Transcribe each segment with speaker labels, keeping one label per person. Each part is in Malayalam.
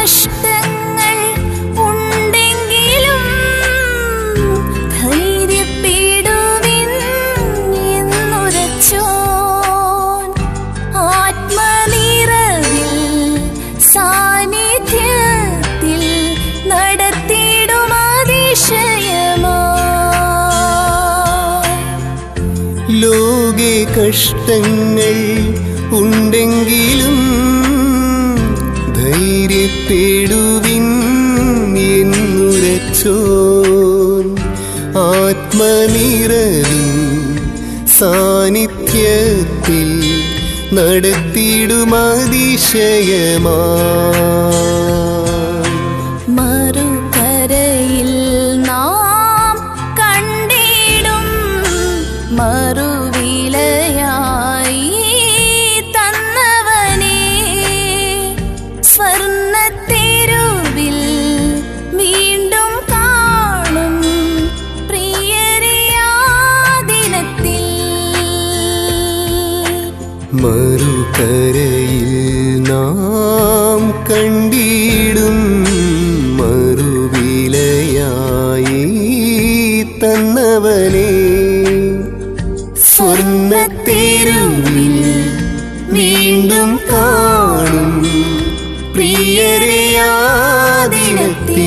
Speaker 1: കഷ്ടങ്ങൾ ഉണ്ടെങ്കിലും ധൈര്യപ്പെടുവിൻ എന്നുരച്ചോൻ ആത്മനിറവിൽ സാന്നിധ്യത്തിൽ നടത്തിയിടും അതിശയമായി.
Speaker 2: ലോകെ കഷ്ടങ്ങൾ ഉണ്ടെങ്കിലും ധൈര്യപ്പെടുവിൻ എന്നുരച്ചോൻ ആത്മനിറവിൻ സാന്നിധ്യത്തിൽ നടത്തിയിടും അതിശയമായി.
Speaker 1: മറുകരയിൽ നാം കണ്ടിടും മറുവിലയായി തന്നവനെ സ്വർണ്ണത്തെരുവിൽ വീണ്ടും കാണും പ്രിയരെ ആ ദിനത്തിൽ.
Speaker 2: മറുകരയിൽ നാം കണ്ടിടും മറുവിലയായി തന്നവനെ സ്വർണ്ണത്തെരുവിൽ വീണ്ടും കാണും പ്രിയരെ ആ ദിനത്തിൽ.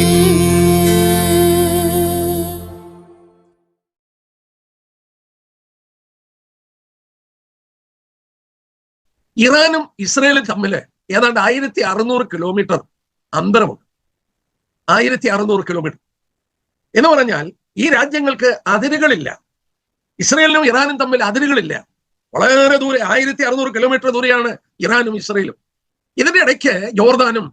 Speaker 3: ഇറാനും ഇസ്രയേലും തമ്മിൽ ഏതാണ്ട് 1600 കിലോമീറ്റർ അന്തരമുണ്ട്. 1600 കിലോമീറ്റർ എന്ന് പറഞ്ഞാൽ ഈ രാജ്യങ്ങൾക്ക് അതിരുകളില്ല. ഇസ്രയേലിനും ഇറാനും തമ്മിൽ അതിരുകളില്ല. വളരെ ദൂരെ 1600 കിലോമീറ്റർ ദൂരെയാണ് ഇറാനും ഇസ്രയേലും. ഇതിന്റെ ഇടയ്ക്ക് ജോർദാനും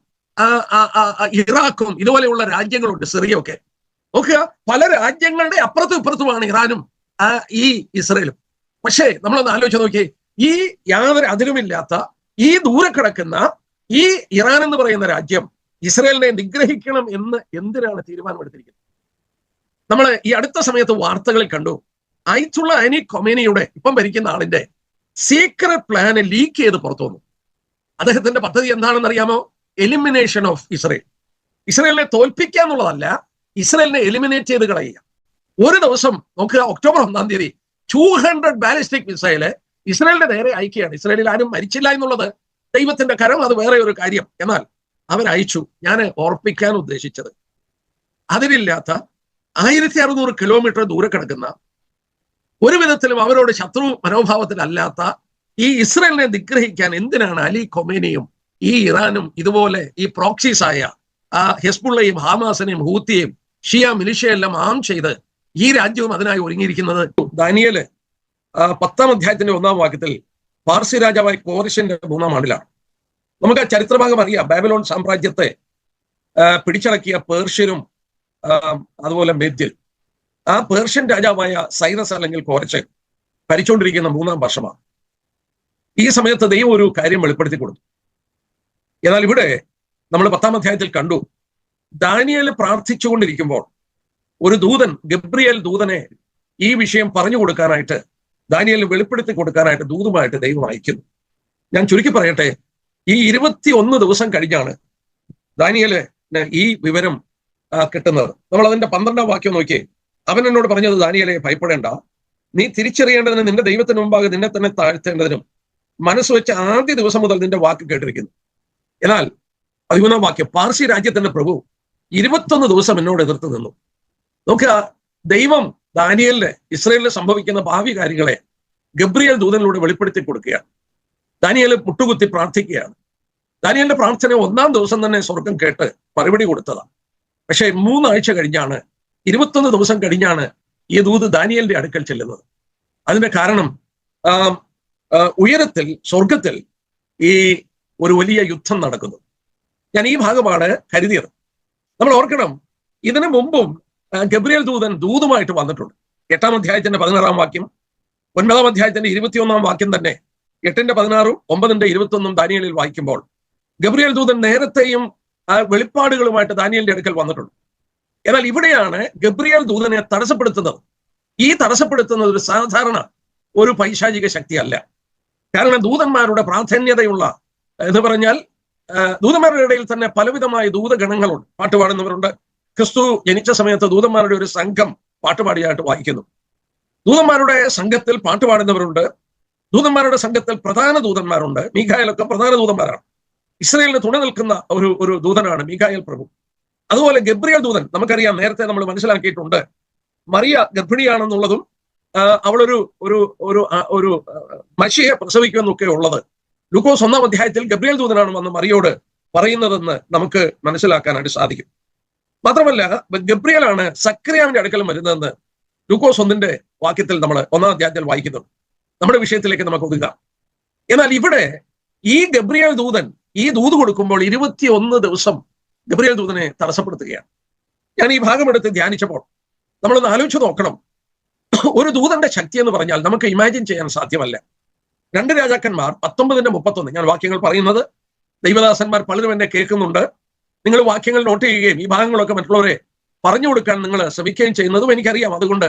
Speaker 3: ഇറാഖും ഇതുപോലെയുള്ള രാജ്യങ്ങളുണ്ട്, സിറിയൊക്കെ. നോക്കുക, പല രാജ്യങ്ങളുടെ അപ്പുറത്തും ഇപ്പുറത്തുമാണ് ഇറാനും ഈ ഇസ്രയേലും. പക്ഷേ നമ്മളൊന്ന് ആലോചിച്ച് നോക്കിയേ, ഈ യാതൊരു അതിരുമില്ലാത്ത ഈ ദൂരെ കിടക്കുന്ന ഈ ഇറാൻ എന്ന് പറയുന്ന രാജ്യം ഇസ്രയേലിനെ നിഗ്രഹിക്കണം എന്ന് എന്തിനാണ് തീരുമാനമെടുത്തിരിക്കുന്നത്? നമ്മൾ ഈ അടുത്ത സമയത്ത് വാർത്തകളിൽ കണ്ടു, അയത്തുള്ള അലി ഖൊമേനിയുടെ ഇപ്പം ഭരിക്കുന്ന ആളിന്റെ സീക്രട്ട് പ്ലാന് ലീക്ക് ചെയ്ത് പുറത്തു വന്നു. അദ്ദേഹത്തിന്റെ പദ്ധതി എന്താണെന്ന് അറിയാമോ? Elimination of Israel. ഇസ്രയേലിനെ തോൽപ്പിക്കുക എന്നുള്ളതല്ല, ഇസ്രയേലിനെ എലിമിനേറ്റ് ചെയ്ത് കളയുക. ഒരു ദിവസം നോക്കുക, ഒക്ടോബർ 1-ാം തീയതി 200 ബാലിസ്റ്റിക് മിസൈല് ഇസ്രയേലിന്റെ നേരെ അയക്കുകയാണ്. ഇസ്രയേലിൽ ആരും മരിച്ചില്ല എന്നുള്ളത് ദൈവത്തിന്റെ കരം, അത് വേറെ ഒരു കാര്യം. എന്നാൽ അവരയച്ചു. ഞാൻ ഓർപ്പിക്കാൻ ഉദ്ദേശിച്ചത്, അതിലില്ലാത്ത 1600 കിലോമീറ്റർ ദൂരെ കിടക്കുന്ന, ഒരു വിധത്തിലും അവരോട് ശത്രു മനോഭാവത്തിലല്ലാത്ത ഈ ഇസ്രയേലിനെ നിഗ്രഹിക്കാൻ എന്തിനാണ് അലി ഖൊമേനിയും ഈ ഇറാനും ഇതുപോലെ ഈ പ്രോക്സീസായ ഹെസ്ബുള്ളയും ഹമാസിനെയും ഹൂത്തിയെയും ഷിയ മിലിഷ്യയെല്ലാം ആം ചെയ്ത് ഈ രാജ്യവും അതിനായി ഒരുങ്ങിയിരിക്കുന്നത്? ദാനിയേല് 10-ാം അധ്യായത്തിന്റെ 1-ാം വാക്യത്തിൽ പാർസി രാജാവായ കോറിഷിന്റെ 3-ാം ആണ്ടിലാണ്. നമുക്ക് ആ ചരിത്രഭാഗം അറിയാം. ബാബിലോൺ സാമ്രാജ്യത്തെ പിടിച്ചടക്കിയ പേർഷ്യരും അതുപോലെ മേദ്യരും. ആ പേർഷ്യൻ രാജാവായ സൈറസ് അല്ലെങ്കിൽ കോരച്ച് ഭരിച്ചുകൊണ്ടിരിക്കുന്ന 3-ാം വർഷമാണ്. ഈ സമയത്ത് ദൈവം ഒരു കാര്യം വെളിപ്പെടുത്തി കൊടുത്തു. എന്നാൽ ഇവിടെ നമ്മൾ 10-ാം അധ്യായത്തിൽ കണ്ടു, ദാനിയേൽ പ്രാർത്ഥിച്ചുകൊണ്ടിരിക്കുമ്പോൾ ഒരു ദൂതൻ, ഗബ്രിയേൽ ദൂതനെ ഈ വിഷയം പറഞ്ഞു കൊടുക്കാനായിട്ട്, ദാനിയേലിന് വെളിപ്പെടുത്തി കൊടുക്കാനായിട്ട് ദൂതുമായിട്ട് ദൈവം അയക്കുന്നു. ഞാൻ ചുരുക്കി പറയട്ടെ, ഈ 21 ദിവസം കഴിഞ്ഞാണ് ദാനിയേലിന് ഈ വിവരം കിട്ടുന്നത്. നമ്മൾ അതിന്റെ 12-ാം വാക്യം നോക്കിയേ. അവൻ എന്നോട് പറഞ്ഞത്, ദാനിയേലേ, ഭയപ്പെടേണ്ട, നീ തിരിച്ചറിയേണ്ടതിന് നിന്റെ ദൈവത്തിന് മുമ്പാകെ നിന്നെ തന്നെ താഴ്ത്തേണ്ടതിനും മനസ്സ് വെച്ച ആദ്യ ദിവസം മുതൽ നിന്റെ വാക്ക് കേട്ടിരിക്കുന്നു. എന്നാൽ 13-ാം വാക്യം, പാർസി രാജ്യത്തിന്റെ പ്രഭു 21 ദിവസം എന്നോട് എതിർത്ത് നിന്നു. നോക്കുക, ദൈവം ദാനിയേലിന് ഇസ്രയേലിന് സംഭവിക്കുന്ന ഭാവി കാര്യങ്ങളെ ഗബ്രിയേൽ ദൂതനിലൂടെ വെളിപ്പെടുത്തി കൊടുക്കുകയാണ്. ദാനിയേൽ മുട്ടുകുത്തി പ്രാർത്ഥിക്കുകയാണ്. ദാനിയേലിന്റെ പ്രാർത്ഥന 1-ാം ദിവസം തന്നെ സ്വർഗം കേട്ട് മറുപടി കൊടുത്തതാണ്. പക്ഷേ 3 ആഴ്ച കഴിഞ്ഞാണ്, 21 ദിവസം കഴിഞ്ഞാണ് ഈ ദൂത് ദാനിയേലിന്റെ അടുക്കൽ ചെല്ലുന്നത്. അതിന്റെ കാരണം ഉയരത്തിൽ, സ്വർഗത്തിൽ ഈ ഒരു വലിയ യുദ്ധം നടക്കുന്നു. ഞാൻ ഈ ഭാഗമാണ് കരുതിയത്. നമ്മൾ ഓർക്കണം, ഇതിനു മുമ്പും ഗബ്രിയേൽ ദൂതൻ ദൂതുമായിട്ട് വന്നിട്ടുണ്ട്. 8-ാം അധ്യായത്തിന്റെ 16-ാം വാക്യം, 9-ാം അധ്യായത്തിന്റെ 21-ാം വാക്യം തന്നെ 8-ന്റെ 16-ഉം 9-ന്റെ 21-ഉം ദാനിയേലിൽ വായിക്കുമ്പോൾ ഗബ്രിയേൽ ദൂതൻ നേരത്തെയും വെളിപ്പാടുകളുമായിട്ട് ദാനിയേലിന്റെ അടുക്കൽ വന്നിട്ടുണ്ട്. എന്നാൽ ഇവിടെയാണ് ഗബ്രിയേൽ ദൂതനെ തടസ്സപ്പെടുത്തുന്നത്. ഈ തടസ്സപ്പെടുത്തുന്നത് ഒരു സാധാരണ ഒരു പൈശാചിക ശക്തിയല്ല. കാരണം ദൂതന്മാരുടെ പ്രാധാന്യതയുള്ള എന്ന് പറഞ്ഞാൽ ദൂതന്മാരുടെ ഇടയിൽ തന്നെ പലവിധമായ ദൂതഗണങ്ങളുണ്ട്. പാട്ടുപാടുന്നവരുണ്ട്. ക്രിസ്തു ജനിച്ച സമയത്ത് ദൂതന്മാരുടെ ഒരു സംഘം പാട്ടുപാടിയായിട്ട് വായിക്കുന്നു. ദൂതന്മാരുടെ സംഘത്തിൽ പാട്ടുപാടുന്നവരുണ്ട്. ദൂതന്മാരുടെ സംഘത്തിൽ പ്രധാന ദൂതന്മാരുണ്ട്. മീഖായേലൊക്കെ പ്രധാന ദൂതന്മാരാണ്. ഇസ്രയേലിന് തുണ നിൽക്കുന്ന ഒരു ദൂതനാണ് മീഖായേൽ പ്രഭു. അതുപോലെ ഗബ്രിയേൽ ദൂതൻ, നമുക്കറിയാം, നേരത്തെ നമ്മൾ മനസ്സിലാക്കിയിട്ടുണ്ട്, മറിയ ഗർഭിണിയാണെന്നുള്ളതും അവളൊരു ഒരു ഒരു ഒരു മഷിയെ പ്രസവിക്കുമെന്നൊക്കെ ഉള്ളത് ലൂക്കോസ് 1-ാം അധ്യായത്തിൽ ഗബ്രിയേൽ ദൂതനാണ് വന്ന് മറിയോട് പറയുന്നതെന്ന് നമുക്ക് മനസ്സിലാക്കാനായിട്ട് സാധിക്കും. മാത്രമല്ല, ഗബ്രിയേലാണ് സക്രിയാവിന്റെ അടുക്കൽ വരുന്നതെന്ന് ലൂക്കോസ് 1-ന്റെ വാക്യത്തിൽ നമ്മൾ 1-ാം അധ്യായത്തിൽ വായിക്കുന്നത്. നമ്മുടെ വിഷയത്തിലേക്ക് നമുക്ക് ഒതുങ്ങാം. എന്നാൽ ഇവിടെ ഈ ഗബ്രിയേൽ ദൂതൻ ഈ ദൂത് കൊടുക്കുമ്പോൾ 21 ദിവസം ഗബ്രിയേൽ ദൂതനെ തടസ്സപ്പെടുത്തുകയാണ്. ഞാൻ ഈ ഭാഗം എടുത്ത് ധ്യാനിച്ചപ്പോൾ നമ്മളൊന്ന് ആലോചിച്ച് നോക്കണം. ഒരു ദൂതന്റെ ശക്തി എന്ന് പറഞ്ഞാൽ നമുക്ക് ഇമാജിൻ ചെയ്യാൻ സാധ്യമല്ല. 2 രാജാക്കന്മാർ 19:31, ഞാൻ വാക്യങ്ങൾ പറയുന്നത്, ദൈവദാസന്മാർ പലരും എന്നെ കേൾക്കുന്നുണ്ട്. നിങ്ങൾ വാക്യങ്ങൾ നോട്ട് ചെയ്യുകയും ഈ ഭാഗങ്ങളൊക്കെ മറ്റുള്ളവരെ പറഞ്ഞു കൊടുക്കാൻ നിങ്ങൾ ശ്രമിക്കുകയും ചെയ്യുന്നതും എനിക്കറിയാം. അതുകൊണ്ട്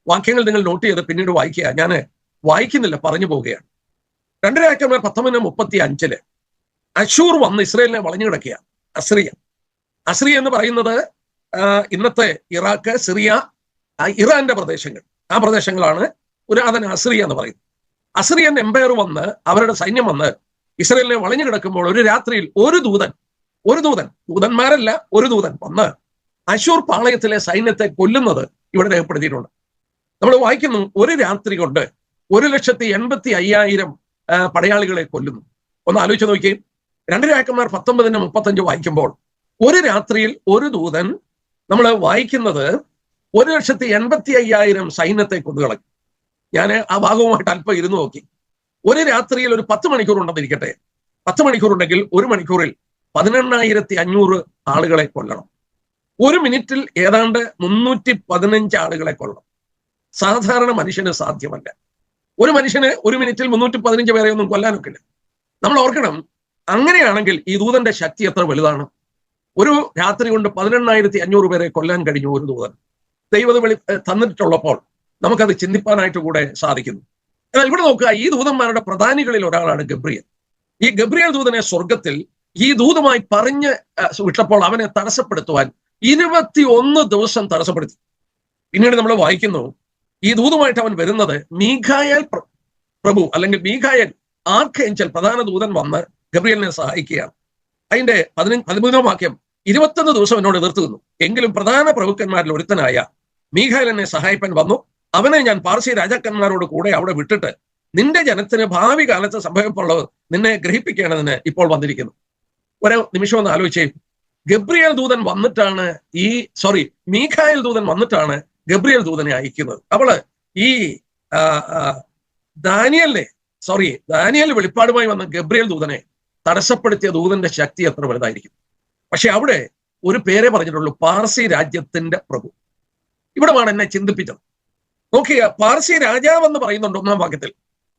Speaker 3: വാക്യങ്ങൾ നിങ്ങൾ നോട്ട് ചെയ്ത് പിന്നീട് വായിക്കുക. ഞാൻ വായിക്കുന്നില്ല, പറഞ്ഞു പോവുകയാണ്. 2 രാജാക്കന്മാർ 19:35 അശൂർ വന്ന് ഇസ്രയേലിനെ വളഞ്ഞു കിടക്കുക. അസ്രിയ എന്ന് പറയുന്നത് ഇന്നത്തെ ഇറാഖ്, സിറിയ, ഇറാന്റെ പ്രദേശങ്ങൾ. ആ പ്രദേശങ്ങളാണ് പുരാതന അസ്രിയ എന്ന് പറയുന്നത്. അസ്രിയൻ എംപയർ വന്ന്, അവരുടെ സൈന്യം വന്ന് ഇസ്രയേലിനെ വളഞ്ഞു കിടക്കുമ്പോൾ ഒരു രാത്രിയിൽ ഒരു ദൂതന്മാരല്ല, ഒരു ദൂതൻ വന്ന് അശൂർ പാളയത്തിലെ സൈന്യത്തെ കൊല്ലുന്നത് ഇവിടെ രേഖപ്പെടുത്തിയിട്ടുണ്ട്. നമ്മൾ വായിക്കുന്നു, ഒരു രാത്രി കൊണ്ട് 1,85,000 പടയാളികളെ കൊല്ലുന്നു. ഒന്ന് ആലോചിച്ച് നോക്കിയേ. 2 രാജാക്കന്മാർ 19:35 വായിക്കുമ്പോൾ ഒരു രാത്രിയിൽ ഒരു ദൂതൻ, നമ്മൾ വായിക്കുന്നത് 1,85,000 സൈന്യത്തെ കൊന്നുകളഞ്ഞു. ഞാൻ ആ ഭാഗവുമായിട്ട് അല്പം ഇരുന്ന് നോക്കി. ഒരു രാത്രിയിൽ ഒരു 10 മണിക്കൂർ ഉണ്ടെന്നിരിക്കട്ടെ. 10 മണിക്കൂർ ഉണ്ടെങ്കിൽ ഒരു മണിക്കൂറിൽ 18,500 ആളുകളെ കൊല്ലണം. ഒരു മിനിറ്റിൽ ഏതാണ്ട് 315 ആളുകളെ കൊല്ലണം. സാധാരണ മനുഷ്യന് സാധ്യമല്ല. ഒരു മനുഷ്യന് ഒരു മിനിറ്റിൽ 315 പേരെ ഒന്നും കൊല്ലാനൊക്കില്ല. നമ്മൾ ഓർക്കണം, അങ്ങനെയാണെങ്കിൽ ഈ ദൂതന്റെ ശക്തി എത്ര വലുതാണ്. ഒരു രാത്രി കൊണ്ട് 18,500 പേരെ കൊല്ലാൻ കഴിഞ്ഞു ഒരു ദൂതൻ. ദൈവം തന്നിട്ടുള്ളപ്പോൾ നമുക്കത് ചിന്തിപ്പാനായിട്ട് കൂടെ സാധിക്കുന്നു. എന്നാൽ ഇവിടെ നോക്കുക, ഈ ദൂതന്മാരുടെ പ്രധാനികളിൽ ഒരാളാണ് ഗബ്രിയേൽ. ഈ ഗബ്രിയേൽ ദൂതനെ സ്വർഗത്തിൽ ഈ ദൂതമായി പറഞ്ഞ് വിട്ടപ്പോൾ അവനെ തടസ്സപ്പെടുത്തുവാൻ 21 ദിവസം തടസ്സപ്പെടുത്തി. പിന്നീട് നമ്മൾ വായിക്കുന്നു, ഈ ദൂതുമായിട്ട് അവൻ വരുന്നത് മീഖായേൽ പ്രഭു അല്ലെങ്കിൽ മീഖായേൽ ആർക്കേഞ്ചൽ പ്രധാന ദൂതൻ വന്ന് ഗബ്രിയേലിനെ സഹായിക്കുകയാണ്. അതിന്റെ 13-ാം വാക്യം, 21 ദിവസം എന്നോട് എതിർത്തുന്നു, എങ്കിലും പ്രധാന പ്രഭുക്കന്മാരിൽ ഒരുത്തനായ മീഖായേൽ എന്നെ സഹായിപ്പാൻ വന്നു. അവനെ ഞാൻ പാർസി രാജാക്കന്മാരോട് കൂടെ അവിടെ വിട്ടിട്ട് നിന്റെ ജനത്തിന് ഭാവി കാലത്ത് സംഭവിപ്പുള്ളത് നിന്നെ ഗ്രഹിപ്പിക്കേണ്ടതിന് ഇപ്പോൾ വന്നിരിക്കുന്നു. ഒരു നിമിഷം ഒന്ന് ആലോചിച്ചേ. ഗബ്രിയേൽ ദൂതൻ വന്നിട്ടാണ് മീഖായേൽ ദൂതൻ വന്നിട്ടാണ് ഗബ്രിയേൽ ദൂതനെ അയക്കുന്നത്. അവള് ഈ ദാനിയേൽ വെളിപ്പാടുമായി വന്ന ഗബ്രിയേൽ ദൂതനെ തടസ്സപ്പെടുത്തിയ ദൂതന്റെ ശക്തി എത്ര വലുതായിരിക്കും. പക്ഷെ അവിടെ ഒരു പേരെ പറഞ്ഞിട്ടുള്ളൂ, പാർസി രാജ്യത്തിന്റെ പ്രഭു. ഇവിടെയാണ് എന്നെ ചിന്തിപ്പിച്ചത്. നോക്കിയ, പാർസി രാജാവ് എന്ന് പറയുന്നുണ്ട് 1-ാം വാക്യത്തിൽ.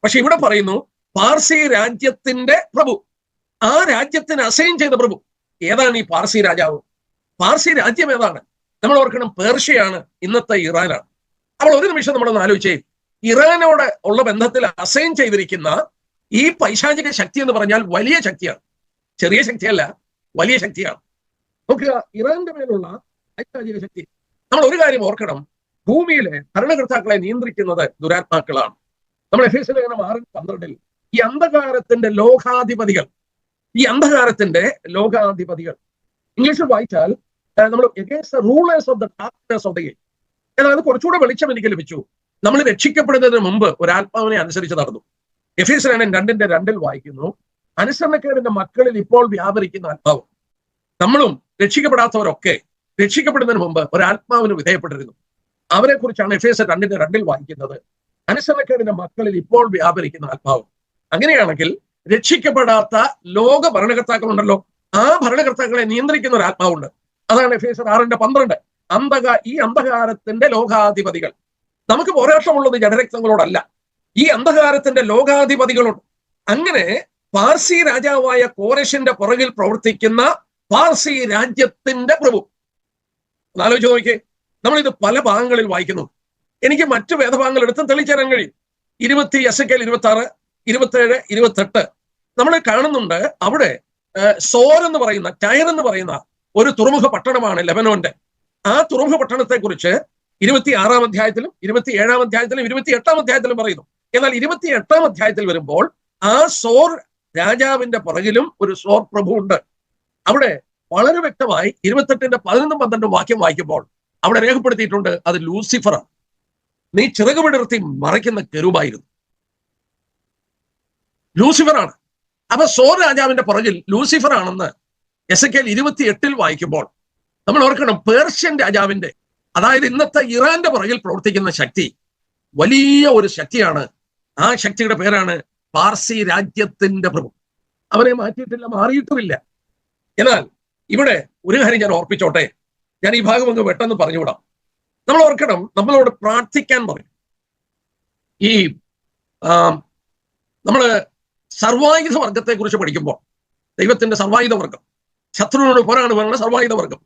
Speaker 3: പക്ഷെ ഇവിടെ പറയുന്നു പാർസി രാജ്യത്തിന്റെ പ്രഭു. ആ രാജ്യത്തിന് അസൈൻ ചെയ്ത പ്രഭു. ഏതാണ് ഈ പാർസി രാജാവ്? പാർസി രാജ്യം ഏതാണ്? നമ്മൾ ഓർക്കണം, പേർഷ്യയാണ്, ഇന്നത്തെ ഇറാനാണ്. അപ്പോൾ ഒരു നിമിഷം നമ്മളൊന്ന് ആലോചിച്ചേ, ഇറാനോട് ഉള്ള ബന്ധത്തിൽ അസൈൻ ചെയ്തിരിക്കുന്ന ഈ പൈശാചിക ശക്തി എന്ന് പറഞ്ഞാൽ വലിയ ശക്തിയാണ്. ചെറിയ ശക്തിയല്ല, വലിയ ശക്തിയാണ്. നോക്കുക, ഇറാന്റെ മേലുള്ള പൈശാചിക ശക്തി. നമ്മൾ ഒരു കാര്യം ഓർക്കണം, ഭൂമിയിലെ ഭരണകർത്താക്കളെ നിയന്ത്രിക്കുന്നത് ദുരാത്മാക്കളാണ്. നമ്മൾ എഫേസ്യ ലേഖനം 6:12 ഈ അന്ധകാരത്തിന്റെ ലോകാധിപതികൾ ഇംഗ്ലീഷിൽ വായിച്ചാൽ നമ്മൾ against the rulers of the darkness of the age. അതായത് കുറച്ചുകൂടെ വെളിച്ചം എനിക്ക് ലഭിച്ചു. നമ്മൾ രക്ഷിക്കപ്പെടുന്നതിന് മുമ്പ് ഒരാത്മാവിനെ അനുസരിച്ച് നടന്നു. എഫേസ്യ ലേഖനം 2:2 വായിക്കുന്നു, അനുസരണക്കേടിന്റെ മക്കളിൽ ഇപ്പോൾ വ്യാപരിക്കുന്ന ആത്മാവ്. നമ്മളും രക്ഷിക്കപ്പെടാത്തവരൊക്കെ രക്ഷിക്കപ്പെടുന്നതിന് മുമ്പ് ഒരാത്മാവിന് വിധേയപ്പെട്ടിരുന്നു. അവരെ കുറിച്ചാണ് എഫേസ്യ 2:2 വായിക്കുന്നത്, അനുസരണക്കേടിന്റെ മക്കളിൽ ഇപ്പോൾ വ്യാപരിക്കുന്ന ആത്മാവ്. അങ്ങനെയാണെങ്കിൽ രക്ഷിക്കപ്പെടാത്ത ലോക ഭരണകർത്താക്കളുണ്ടല്ലോ, ആ ഭരണകർത്താക്കളെ നിയന്ത്രിക്കുന്ന ഒരു ആത്മാവുണ്ട്. അതാണ് എഫേസ്യർ 6:12 ഈ അന്ധകാരത്തിന്റെ ലോകാധിപതികൾ. നമുക്ക് പോരാട്ടമുള്ളത് ജഡരക്തങ്ങളോടല്ല, ഈ അന്ധകാരത്തിന്റെ ലോകാധിപതികളോട്. അങ്ങനെ പാർസി രാജാവായ കോരശിന്റെ പുറകിൽ പ്രവർത്തിക്കുന്ന പാർസി രാജ്യത്തിന്റെ പ്രഭു. ആലോചിച്ച് നോക്കിയേ, നമ്മളിത് പല ഭാഗങ്ങളിൽ വായിക്കുന്നു. എനിക്ക് മറ്റു വേദഭാഗങ്ങൾ എടുത്തും തെളിച്ചേരാൻ കഴിയും. 26 26, 27, 28 നമ്മൾ കാണുന്നുണ്ട്. അവിടെ സോർ എന്ന് പറയുന്ന, ടയർ എന്ന് പറയുന്ന ഒരു തുറമുഖ പട്ടണമാണ് ലെബനോന്റെ. ആ തുറമുഖ പട്ടണത്തെ കുറിച്ച് 26-ാം അധ്യായത്തിലും 27-ാം അധ്യായത്തിലും 28-ാം അധ്യായത്തിലും പറയുന്നു. എന്നാൽ 28-ാം അധ്യായത്തിൽ വരുമ്പോൾ ആ സോർ രാജാവിന്റെ പുറകിലും ഒരു സോർ പ്രഭു ഉണ്ട്. അവിടെ വളരെ വ്യക്തമായി 28-ന്റെ 11-12 വാക്യം വായിക്കുമ്പോൾ അവിടെ രേഖപ്പെടുത്തിയിട്ടുണ്ട്, അത് ലൂസിഫറാണ്. നീ ചിറക് വിടർത്തി മറയ്ക്കുന്ന കെരൂബായിരുന്നു, ലൂസിഫറാണ്. അപ്പൊ സോർ രാജാവിന്റെ പുറകിൽ ലൂസിഫർ ആണെന്ന് എസെക്കിയേൽ 28-ൽ വായിക്കുമ്പോൾ നമ്മൾ ഓർക്കണം, പേർഷ്യൻ രാജാവിന്റെ, അതായത് ഇന്നത്തെ ഇറാന്റെ പുറകിൽ പ്രവർത്തിക്കുന്ന ശക്തി വലിയ ഒരു ശക്തിയാണ്. ആ ശക്തിയുടെ പേരാണ് പാർസി രാജ്യത്തിന്റെ പ്രഭു. അവനെ മാറ്റിയിട്ടില്ല, മാറിയിട്ടുമില്ല. എന്നാൽ ഇവിടെ ഒരു കാര്യം ഞാൻ ഓർപ്പിച്ചോട്ടെ, ഞാൻ ഈ ഭാഗം ഒന്ന് പെട്ടെന്ന് പറഞ്ഞുവിടാം. നമ്മൾ ഓർക്കണം, നമ്മളോട് പ്രാർത്ഥിക്കാൻ പറയും. ഈ നമ്മള് സർവായുധ വർഗത്തെ കുറിച്ച് പഠിക്കുമ്പോൾ, ദൈവത്തിന്റെ സർവായുധ വർഗം, ശത്രുവിനോട് പോരാടുവാനുള്ള സർവായുധ വർഗം,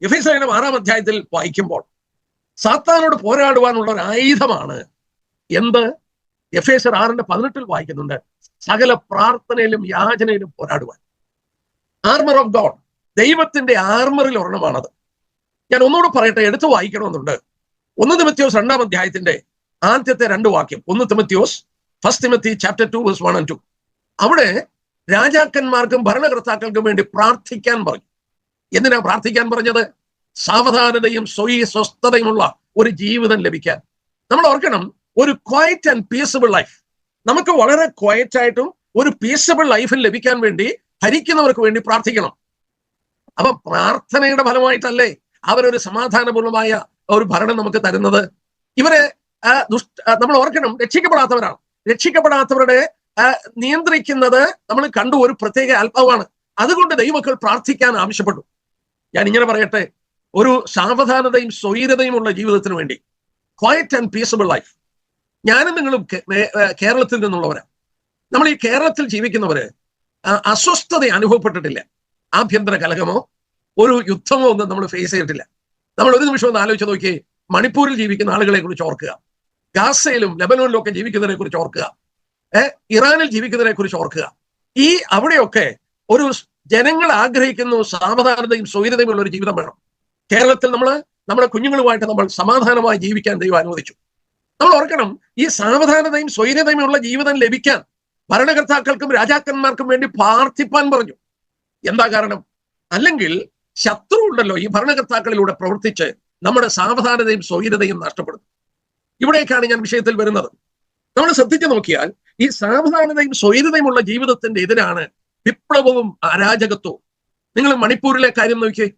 Speaker 3: എഫെസ്യർ 6-ാം അധ്യായത്തിൽ വായിക്കുമ്പോൾ സാത്താനോട് പോരാടുവാനുള്ള ഒരു ആയുധമാണ് എന്ത്? എഫെസ്യർ 6:18 വായിക്കുന്നുണ്ട്, സകല പ്രാർത്ഥനയിലും യാചനയിലും പോരാടുവാൻ. ആർമർ ഓഫ് ഗോഡ്, ദൈവത്തിന്റെ ആർമറിൽ ഒരെണ്ണമാണത്. ഞാൻ ഒന്നുകൂടെ പറയട്ടെ, എടുത്തു വായിക്കണമെന്നുണ്ട്. 1 തിമോഥെയോസ് 2-ാം അധ്യായത്തിന്റെ ആദ്യത്തെ 2 വാക്യം, 1 തിമോഥെയോസ്, 1 Timothy chapter 2 verse 1 and 2. അവിടെ രാജാക്കന്മാർക്കും ഭരണകർത്താക്കൾക്കും വേണ്ടി പ്രാർത്ഥിക്കാൻ പറഞ്ഞു. എന്തിനാ പ്രാർത്ഥിക്കാൻ പറഞ്ഞത്? സാവധാനതയും സ്വസ്ഥതയുമുള്ള ഒരു ജീവിതം ലഭിക്കാൻ. നമ്മൾ ഓർക്കണം, ഒരു ക്വയറ്റ് ആൻഡ് പീസബിൾ ലൈഫ്, നമുക്ക് വളരെ ക്വയറ്റ് ആയിട്ടും ഒരു പീസബിൾ ലൈഫിൽ ലഭിക്കാൻ വേണ്ടി ഭരിക്കുന്നവർക്ക് വേണ്ടി പ്രാർത്ഥിക്കണം. അപ്പൊ പ്രാർത്ഥനയുടെ ഫലമായിട്ടല്ലേ അവരൊരു സമാധാനപൂർണമായ ഒരു ഭരണം നമുക്ക് തരുന്നത്. ഇവരെ നമ്മൾ ഓർക്കണം, രക്ഷിക്കപ്പെടാത്തവരാണ്. രക്ഷിക്കപ്പെടാത്തവരുടെ നിയന്ത്രിക്കുന്നത് നമ്മൾ കണ്ടു, ഒരു പ്രത്യേക ആത്മാവാണ്. അതുകൊണ്ട് ദൈവമക്കൾ പ്രാർത്ഥിക്കാൻ ആവശ്യപ്പെട്ടു. ഞാൻ ഇങ്ങനെ പറയട്ടെ, ഒരു സാവധാനതയും സ്വൈരതയുമുള്ള ജീവിതത്തിന് വേണ്ടി, ക്വയറ്റ് ആൻഡ് പീസബിൾ ലൈഫ്. ഞാനും നിങ്ങളും കേരളത്തിൽ നിന്നുള്ളവരാണ്. നമ്മൾ ഈ കേരളത്തിൽ ജീവിക്കുന്നവര് അസ്വസ്ഥത അനുഭവപ്പെട്ടിട്ടില്ല. ആഭ്യന്തര കലഹമോ ഒരു യുദ്ധമോ ഒന്നും നമ്മൾ ഫേസ് ചെയ്തിട്ടില്ല. നമ്മൾ ഒരു നിമിഷം ഒന്ന് ആലോചിച്ച് നോക്കി, മണിപ്പൂരിൽ ജീവിക്കുന്ന ആളുകളെ കുറിച്ച് ഓർക്കുക, ഗാസയിലും ലെബനോനിലും ഒക്കെ ജീവിക്കുന്നതിനെ കുറിച്ച് ഓർക്കുക, ഇറാനിൽ ജീവിക്കുന്നതിനെ കുറിച്ച് ഓർക്കുക. ഈ അവിടെയൊക്കെ ഒരു ജനങ്ങൾ ആഗ്രഹിക്കുന്നു സാവധാനതയും സ്വൈരതയും ഉള്ള ഒരു ജീവിതം വേണം. കേരളത്തിൽ നമ്മുടെ കുഞ്ഞുങ്ങളുമായിട്ട് നമ്മൾ സമാധാനമായി ജീവിക്കാൻ ദൈവം അനുവദിച്ചു. നമ്മൾ ഓർക്കണം, ഈ സാവധാനതയും സ്വൈരതയും ഉള്ള ജീവിതം ലഭിക്കാൻ ഭരണകർത്താക്കൾക്കും രാജാക്കന്മാർക്കും വേണ്ടി പ്രാർത്ഥിപ്പാൻ പറഞ്ഞു. എന്താ കാരണം? അല്ലെങ്കിൽ ശത്രു ഉണ്ടല്ലോ ഈ ഭരണകർത്താക്കളിലൂടെ പ്രവർത്തിച്ച് നമ്മുടെ സാവധാനതയും സ്വൈരതയും നഷ്ടപ്പെടുന്നു. ഇവിടേക്കാണ് ഞാൻ വിഷയത്തിൽ വരുന്നത്. നമ്മൾ ശ്രദ്ധിച്ചു നോക്കിയാൽ ഈ സാവധാനതയും സ്വൈരതയുമുള്ള ജീവിതത്തിന്റെ എതിരാണ് വിപ്ലവവും അരാജകത്വവും. നിങ്ങൾ മണിപ്പൂരിലെ കാര്യം നോക്കിയേ,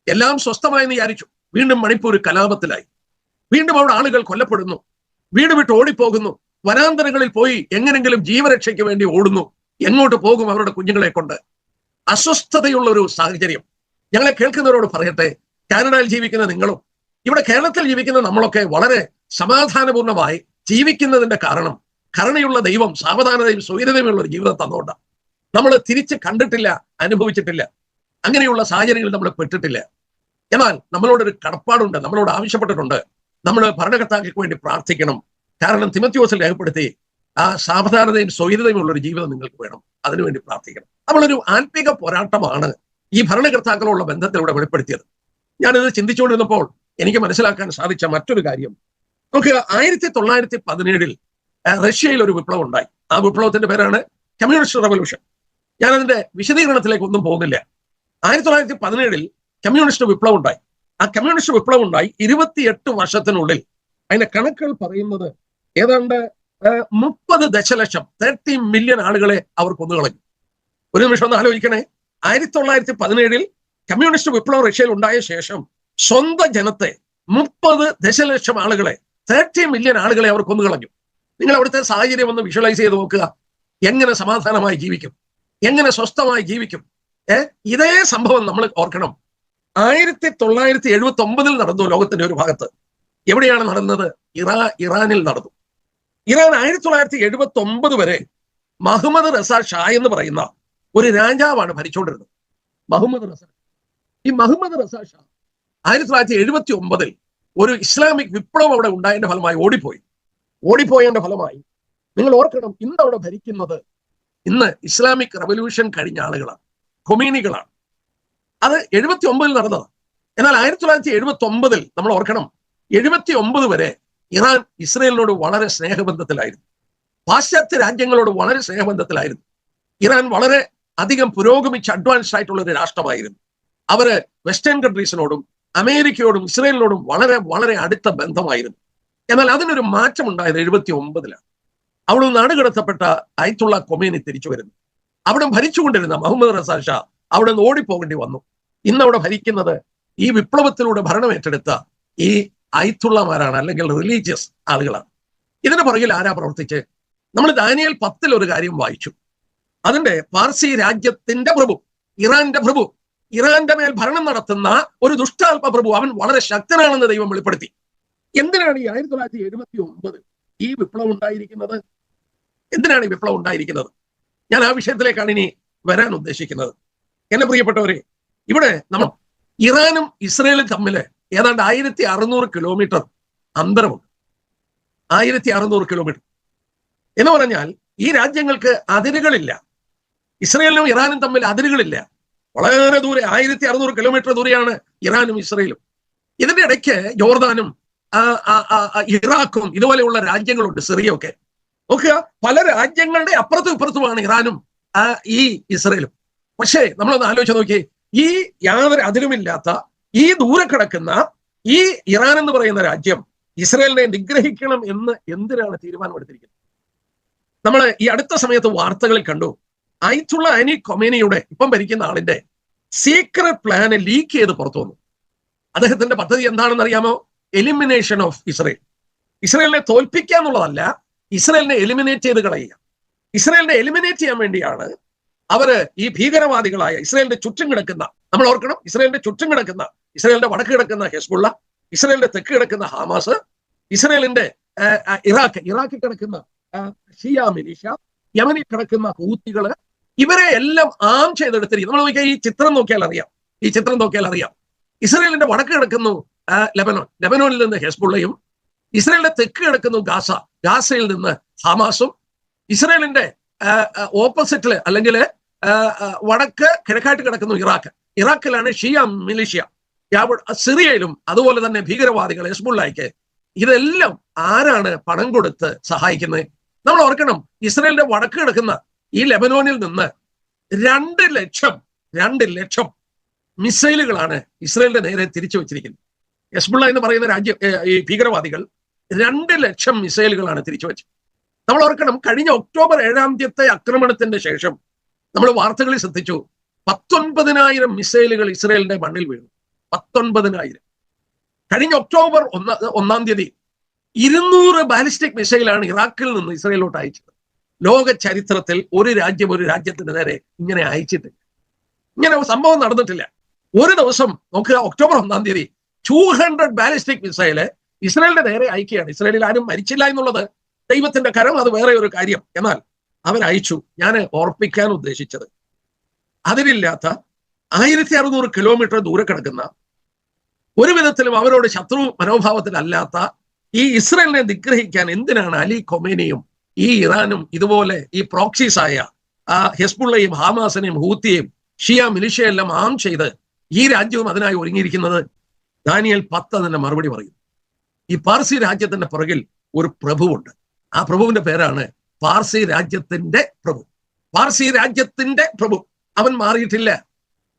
Speaker 3: എല്ലാം സ്വസ്ഥമായെന്ന് വിചാരിച്ചു, വീണ്ടും മണിപ്പൂർ കലാപത്തിലായി. വീണ്ടും അവിടെ ആളുകൾ കൊല്ലപ്പെടുന്നു, വീട് വിട്ട് ഓടിപ്പോകുന്നു, വനാന്തരങ്ങളിൽ പോയി എങ്ങനെങ്കിലും ജീവരക്ഷയ്ക്ക് വേണ്ടി ഓടുന്നു. എങ്ങോട്ട് പോകും അവരുടെ കുഞ്ഞുങ്ങളെ കൊണ്ട്? അസ്വസ്ഥതയുള്ള ഒരു സാഹചര്യം. ഞങ്ങളെ കേൾക്കുന്നവരോട് പറയട്ടെ, കാനഡയിൽ ജീവിക്കുന്ന നിങ്ങളും ഇവിടെ കേരളത്തിൽ ജീവിക്കുന്ന നമ്മളൊക്കെ വളരെ സമാധാനപൂർണമായി ജീവിക്കുന്നതിന്റെ കാരണം കരുണയുള്ള ദൈവം സാവധാനതയും സ്വൈരതയുമുള്ള ഒരു ജീവിതം തന്നുകൊണ്ടാണ്. നമ്മൾ തിരിച്ച് കണ്ടിട്ടില്ല, അനുഭവിച്ചിട്ടില്ല, അങ്ങനെയുള്ള സാഹചര്യങ്ങളിൽ നമ്മൾ പെട്ടിട്ടില്ല. എന്നാൽ നമ്മളോടൊരു കടപ്പാടുണ്ട്, നമ്മളോട് ആവശ്യപ്പെട്ടിട്ടുണ്ട്, നമ്മൾ ഭരണകർത്താക്കൾക്ക് വേണ്ടി പ്രാർത്ഥിക്കണം. കാരണം തിമോഥെയോസിൽ രേഖപ്പെടുത്തി, ആ സാവധാനതയും സ്വൈരതയും ഉള്ള ഒരു ജീവിതം നിങ്ങൾക്ക് വേണം, അതിനുവേണ്ടി പ്രാർത്ഥിക്കണം. നമ്മളൊരു ആത്മീക പോരാട്ടമാണ് ഈ ഭരണകർത്താക്കളുള്ള ബന്ധത്തിലൂടെ വെളിപ്പെടുത്തിയത്. ഞാനിത് ചിന്തിച്ചുകൊണ്ടിരുന്നപ്പോൾ എനിക്ക് മനസ്സിലാക്കാൻ സാധിച്ച മറ്റൊരു കാര്യം, നമുക്ക് 1917 റഷ്യയിൽ ഒരു വിപ്ലവം ഉണ്ടായി. ആ വിപ്ലവത്തിന്റെ പേരാണ് കമ്മ്യൂണിസ്റ്റ് റവല്യൂഷൻ. ഞാനതിന്റെ വിശദീകരണത്തിലേക്ക് ഒന്നും പോകുന്നില്ല. 1917 കമ്മ്യൂണിസ്റ്റ് വിപ്ലവം ഉണ്ടായി. ആ കമ്മ്യൂണിസ്റ്റ് വിപ്ലവം ഉണ്ടായി 28 വർഷത്തിനുള്ളിൽ അതിന്റെ കണക്കുകൾ പറയുന്നത് ഏതാണ്ട് 30 ദശലക്ഷം 30 മില്യൺ ആളുകളെ അവർ കൊന്നുകളഞ്ഞു. ഒരു നിമിഷം ഒന്ന് ആലോചിക്കണേ, 1917 കമ്മ്യൂണിസ്റ്റ് വിപ്ലവം റഷ്യയിൽ ഉണ്ടായ ശേഷം സ്വന്തം ജനത്തെ 30 ദശലക്ഷം ആളുകളെ 30 മില്യൺ ആളുകളെ അവർ കൊന്നുകളഞ്ഞു. നിങ്ങൾ അവിടുത്തെ സാഹചര്യം ഒന്ന് വിഷ്വലൈസ് ചെയ്ത് നോക്കുക. എങ്ങനെ സമാധാനമായി ജീവിക്കും, എങ്ങനെ സ്വസ്ഥമായി ജീവിക്കും? ഇതേ സംഭവം നമ്മൾ ഓർക്കണം. 1979 നടന്നു ലോകത്തിന്റെ ഒരു ഭാഗത്ത്. എവിടെയാണ് നടന്നത്? ഇറാനിൽ നടന്നു. ഇറാൻ 1979 വരെ മുഹമ്മദ് റസാ ഷാ എന്ന് പറയുന്ന ഒരു രാജാവാണ് ഭരിച്ചുകൊണ്ടിരുന്നത്. മുഹമ്മദ് റസാ. ഈ മുഹമ്മദ് റസാ ഷാ 1979 ഒരു ഇസ്ലാമിക് വിപ്ലവം അവിടെ ഉണ്ടായതിന്റെ ഫലമായി ഓടിപ്പോയതിന്റെ ഫലമായി നിങ്ങൾ ഓർക്കണം, ഇന്ന് അവിടെ ഭരിക്കുന്നത് ഇന്ന് ഇസ്ലാമിക് റവല്യൂഷൻ കഴിഞ്ഞ ആളുകളാണ്. ഖൊമേനികളാണ്. അത് 79 നടന്നത്. എന്നാൽ 1979 നമ്മൾ ഓർക്കണം, 79 വരെ ഇറാൻ ഇസ്രയേലിനോട് വളരെ സ്നേഹബന്ധത്തിലായിരുന്നു. പാശ്ചാത്യ രാജ്യങ്ങളോട് വളരെ സ്നേഹബന്ധത്തിലായിരുന്നു. ഇറാൻ വളരെ അധികം പുരോഗമിച്ച് അഡ്വാൻസ്ഡ് ആയിട്ടുള്ള ഒരു രാഷ്ട്രമായിരുന്നു. അവര് വെസ്റ്റേൺ കൺട്രീസിനോടും അമേരിക്കയോടും ഇസ്രയേലിനോടും വളരെ വളരെ അടുത്ത ബന്ധമായിരുന്നു. എന്നാൽ അതിനൊരു മാറ്റം ഉണ്ടായത് 79-ലാണ്. അവിടെ നാടുകടത്തപ്പെട്ട അയത്തുള്ള ഖൊമേനി തിരിച്ചു വരുന്നു. അവിടെ ഭരിച്ചുകൊണ്ടിരുന്ന മുഹമ്മദ് റസാ ഷാ അവിടെ നിന്ന് ഓടിപ്പോകേണ്ടി വന്നു. ഇന്നവിടെ ഭരിക്കുന്നത് ഈ വിപ്ലവത്തിലൂടെ ഭരണം ഏറ്റെടുത്ത ഈ അയത്തുള്ളമാരാണ്, അല്ലെങ്കിൽ റിലീജിയസ് ആളുകളാണ്. ഇതിന് പുറകിൽ ആരാ പ്രവർത്തിച്ച്? നമ്മൾ ദാനിയേൽ 10 ഒരു കാര്യം വായിച്ചു. അതിന്റെ പാർസി രാജ്യത്തിന്റെ പ്രഭു, ഇറാന്റെ പ്രഭു, ഇറാന്റെ മേൽ ഭരണം നടത്തുന്ന ഒരു ദുഷ്ടാത്മ പ്രഭു, അവൻ വളരെ ശക്തനാണെന്ന് ദൈവം വെളിപ്പെടുത്തി. എന്തിനാണ് ഈ 1979 ഈ വിപ്ലവം ഉണ്ടായിരിക്കുന്നത്? എന്തിനാണ് ഈ വിപ്ലവം ഉണ്ടായിരിക്കുന്നത്? ഞാൻ ആ വിഷയത്തിലേക്കാണ് ഇനി വരാൻ ഉദ്ദേശിക്കുന്നത്. എന്നെ പ്രിയപ്പെട്ടവരെ, ഇവിടെ നമ്മൾ ഇറാനും ഇസ്രയേലും തമ്മിൽ ഏതാണ്ട് 1600 കിലോമീറ്റർ അന്തരമുണ്ട്. 1600 കിലോമീറ്റർ എന്ന് പറഞ്ഞാൽ ഈ രാജ്യങ്ങൾക്ക് അതിരുകളില്ല. ഇസ്രയേലിനും ഇറാനും തമ്മിൽ അതിരുകളില്ല. വളരെ ദൂരെ 1600 കിലോമീറ്റർ ദൂരെയാണ് ഇറാനും ഇസ്രയേലും. ഇതിന്റെ ഇടയ്ക്ക് ജോർദാനും ഇറാഖും ഇതുപോലെയുള്ള രാജ്യങ്ങളുണ്ട്, സിറിയൊക്കെ. നോക്കുക, പല രാജ്യങ്ങളുടെ അപ്പുറത്തും ഇപ്പുറത്തുമാണ് ഇറാനും ഈ ഇസ്രയേലും. പക്ഷേ നമ്മളൊന്ന് ആലോചിച്ച് നോക്കി, ഈ യാതൊരു അതിരുമില്ലാത്ത ഈ ദൂരെ കിടക്കുന്ന ഈ ഇറാൻ എന്ന് പറയുന്ന രാജ്യം ഇസ്രയേലിനെ നിഗ്രഹിക്കണം എന്ന് എന്തിനാണ് തീരുമാനമെടുത്തിരിക്കുന്നത്? നമ്മൾ ഈ അടുത്ത സമയത്ത് വാർത്തകളിൽ കണ്ടു, അയത്തുള്ള അലി ഖൊമേനിയുടെ ഇപ്പം ഭരിക്കുന്ന ആളിന്റെ സീക്രട്ട് പ്ലാന് ലീക്ക് ചെയ്ത് പുറത്തു വന്നു. അദ്ദേഹത്തിന്റെ പദ്ധതി എന്താണെന്ന് അറിയാമോ? Elimination of Israel. ഇസ്രയേലിനെ തോൽപ്പിക്കുക എന്നുള്ളതല്ല, ഇസ്രയേലിനെ എലിമിനേറ്റ് ചെയ്ത് കളയുക. ഇസ്രയേലിനെ എലിമിനേറ്റ് ചെയ്യാൻ വേണ്ടിയാണ് അവര് ഈ ഭീകരവാദികളായ ഇസ്രയേലിന്റെ ചുറ്റും കിടക്കുന്ന, നമ്മൾ ഓർക്കണം, ഇസ്രയേലിന്റെ ചുറ്റും കിടക്കുന്ന, ഇസ്രയേലിന്റെ വടക്ക് കിടക്കുന്ന ഹെസ്ബുള്ള, ഇസ്രയേലിന്റെ തെക്ക് കിടക്കുന്ന ഹമാസ്, ഇസ്രയേലിന്റെ ഇറാഖിൽ കിടക്കുന്ന ഷിയ മിലിഷ്യ, യമനിൽ കിടക്കുന്ന ഹൂത്തികള്, ഇവരെ എല്ലാം ആം ചെയ്തെടുത്തിരിക്കും. നമ്മൾ നോക്കിയാൽ ഈ ചിത്രം നോക്കിയാൽ അറിയാം. ഇസ്രയേലിന്റെ വടക്ക് കിടക്കുന്നു ലെബനോനിൽ നിന്ന് ഹെസ്ബുള്ളയും, ഇസ്രയേലിന്റെ തെക്ക് കിടക്കുന്നു ഗാസയിൽ നിന്ന് ഹമാസും, ഇസ്രയേലിന്റെ ഓപ്പോസിറ്റില് അല്ലെങ്കിൽ വടക്ക് കിഴക്കായിട്ട് കിടക്കുന്നു ഇറാഖിലാണ് ഷിയ മിലിഷ്യ, സിറിയയിലും അതുപോലെ തന്നെ ഭീകരവാദികൾ ഹെസ്ബുള്ളയ്ക്ക്. ഇതെല്ലാം ആരാണ് പണം കൊടുത്ത് സഹായിക്കുന്നത്? നമ്മൾ ഓർക്കണം, ഇസ്രയേലിന്റെ വടക്ക് കിടക്കുന്ന ഈ ലെബനോനിൽ നിന്ന് 2 ലക്ഷം മിസൈലുകളാണ് ഇസ്രയേലിന്റെ നേരെ തിരിച്ചു വെച്ചിരിക്കുന്നത്. ഹെസ്ബുള്ള എന്ന് പറയുന്ന രാജ്യം, ഈ ഭീകരവാദികൾ 2 ലക്ഷം മിസൈലുകളാണ് തിരിച്ചു വെച്ചത്. നമ്മൾ ഓർക്കണം, കഴിഞ്ഞ ഒക്ടോബർ 7 ആക്രമണത്തിന്റെ ശേഷം നമ്മൾ വാർത്തകളിൽ ശ്രദ്ധിച്ചു, 19,000 മിസൈലുകൾ ഇസ്രയേലിന്റെ മണ്ണിൽ വീണു. 19,000. കഴിഞ്ഞ ഒക്ടോബർ 1 200 ബാലിസ്റ്റിക് മിസൈലാണ് ഇറാഖിൽ നിന്ന് ഇസ്രയേലിലോട്ട് അയച്ചത്. ലോക ചരിത്രത്തിൽ ഒരു രാജ്യത്തിന് നേരെ ഇങ്ങനെ അയച്ചിട്ടില്ല. ഇങ്ങനെ സംഭവം നടന്നിട്ടില്ല. ഒരു ദിവസം നോക്കുക, ഒക്ടോബർ 1 200 ബാലിസ്റ്റിക് മിസൈല് ഇസ്രയേലിന്റെ നേരെ അയക്കുകയാണ്. ഇസ്രയേലിൽ ആരും മരിച്ചില്ല എന്നുള്ളത് ദൈവത്തിന്റെ കരം, അത് വേറെ ഒരു കാര്യം. എന്നാൽ അവരയച്ചു. ഞാൻ ഓർപ്പിക്കാൻ ഉദ്ദേശിച്ചത്, അതിലില്ലാത്ത 1600 കിലോമീറ്റർ ദൂരെ കിടക്കുന്ന, ഒരു വിധത്തിലും അവരോട് ശത്രു മനോഭാവത്തിലല്ലാത്ത ഈ ഇസ്രയേലിനെ നിഗ്രഹിക്കാൻ എന്തിനാണ് അലി ഖൊമേനിയും ഈ ഇറാനും ഇതുപോലെ ഈ പ്രോക്സീസായ ഹെസ്ബുള്ളയും ഹമാസിനെയും ഹൂത്തിയെയും ഷിയ മിലിഷ്യയെല്ലാം ആം ചെയ്ത് ഈ രാജ്യവും അതിനായി ഒരുങ്ങിയിരിക്കുന്നത്? ദാനിയേൽ 10 അതിന്റെ മറുപടി പറയും. ഈ പാർസി രാജ്യത്തിന്റെ പുറകിൽ ഒരു പ്രഭുവുണ്ട്. ആ പ്രഭുവിന്റെ പേരാണ് പാർസി രാജ്യത്തിന്റെ പ്രഭു. പാർസി രാജ്യത്തിന്റെ പ്രഭു അവൻ മാറിയിട്ടില്ല.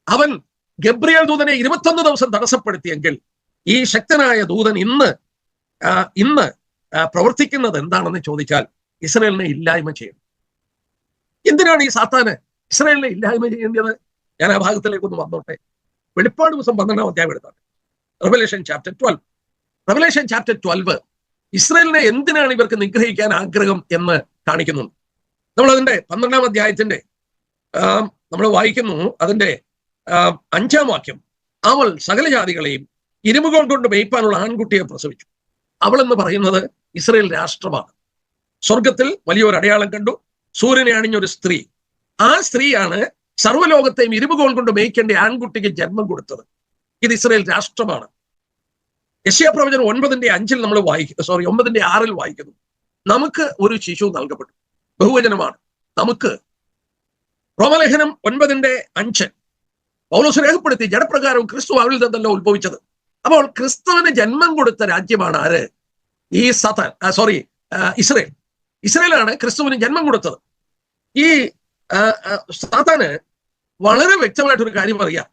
Speaker 3: അവൻ ഗബ്രിയേൽ ദൂതനെ 21 ദിവസം തടസ്സപ്പെടുത്തിയെങ്കിൽ ഈ ശക്തനായ ദൂതൻ ഇന്ന് പ്രവർത്തിക്കുന്നത് എന്താണെന്ന് ചോദിച്ചാൽ ഇസ്രയേലിനെ ഇല്ലായ്മ ചെയ്യണം. എന്തിനാണ് ഈ സാത്താന് ഇസ്രയേലിനെ ഇല്ലായ്മ ചെയ്യേണ്ടത്? ഞാൻ ആ ഭാഗത്തിലേക്ക് ഒന്ന് വന്നോട്ടെ. വെളിപ്പാട് ദിവസം 12-ാം അധ്യായം എടുത്താണ്. റെവലേഷൻ ചാപ്റ്റർ 12 ഇസ്രയേലിനെ എന്തിനാണ് ഇവർക്ക് നിഗ്രഹിക്കാൻ ആഗ്രഹം എന്ന് കാണിക്കുന്നു. നമ്മൾ അതിന്റെ 12-ാം അധ്യായത്തിന്റെ നമ്മൾ വായിക്കുന്നു. അതിന്റെ 5-ാം വാക്യം, അവൾ സകല ജാതികളെയും ഇരുമുകൾ കൊണ്ട് മേയ്പ്പാനുള്ള ആൺകുട്ടിയെ പ്രസവിച്ചു. അവൾ എന്ന് പറയുന്നത് ഇസ്രയേൽ രാഷ്ട്രമാണ്. സ്വർഗത്തിൽ വലിയൊരു അടയാളം കണ്ടു, സൂര്യനെ അണിഞ്ഞൊരു സ്ത്രീ. ആ സ്ത്രീയാണ് സർവ്വലോകത്തെയും ഇരുമുകൾ കൊണ്ട് മേയ്ക്കേണ്ട ആൺകുട്ടിക്ക് ജന്മം കൊടുത്തത്. ഇത് ഇസ്രയേൽ രാഷ്ട്രമാണ്. യെശയ്യാ പ്രവചനം 9:5 നമ്മൾ വായിക്കുന്നു, 9:6 വായിക്കുന്നു. നമുക്ക് ഒരു ശിശു നൽകപ്പെട്ടു. ബഹുവചനമാണ്. നമുക്ക് റോമലേഖനം 9:5 പൗലോസ് രേഖപ്പെടുത്തി, ജഡപ്രകാരവും ക്രിസ്തു അവരിൽ നിന്നല്ലോ ഉത്ഭവിച്ചത്. അപ്പോൾ ക്രിസ്തുവിന് ജന്മം കൊടുത്ത രാജ്യമാണ് ആര്? ഈ ഇസ്രയേൽ. ഇസ്രയേലാണ് ക്രിസ്തുവിന് ജന്മം കൊടുത്തത്. ഈ സാത്താന് വളരെ വ്യക്തമായിട്ടൊരു കാര്യം അറിയാം.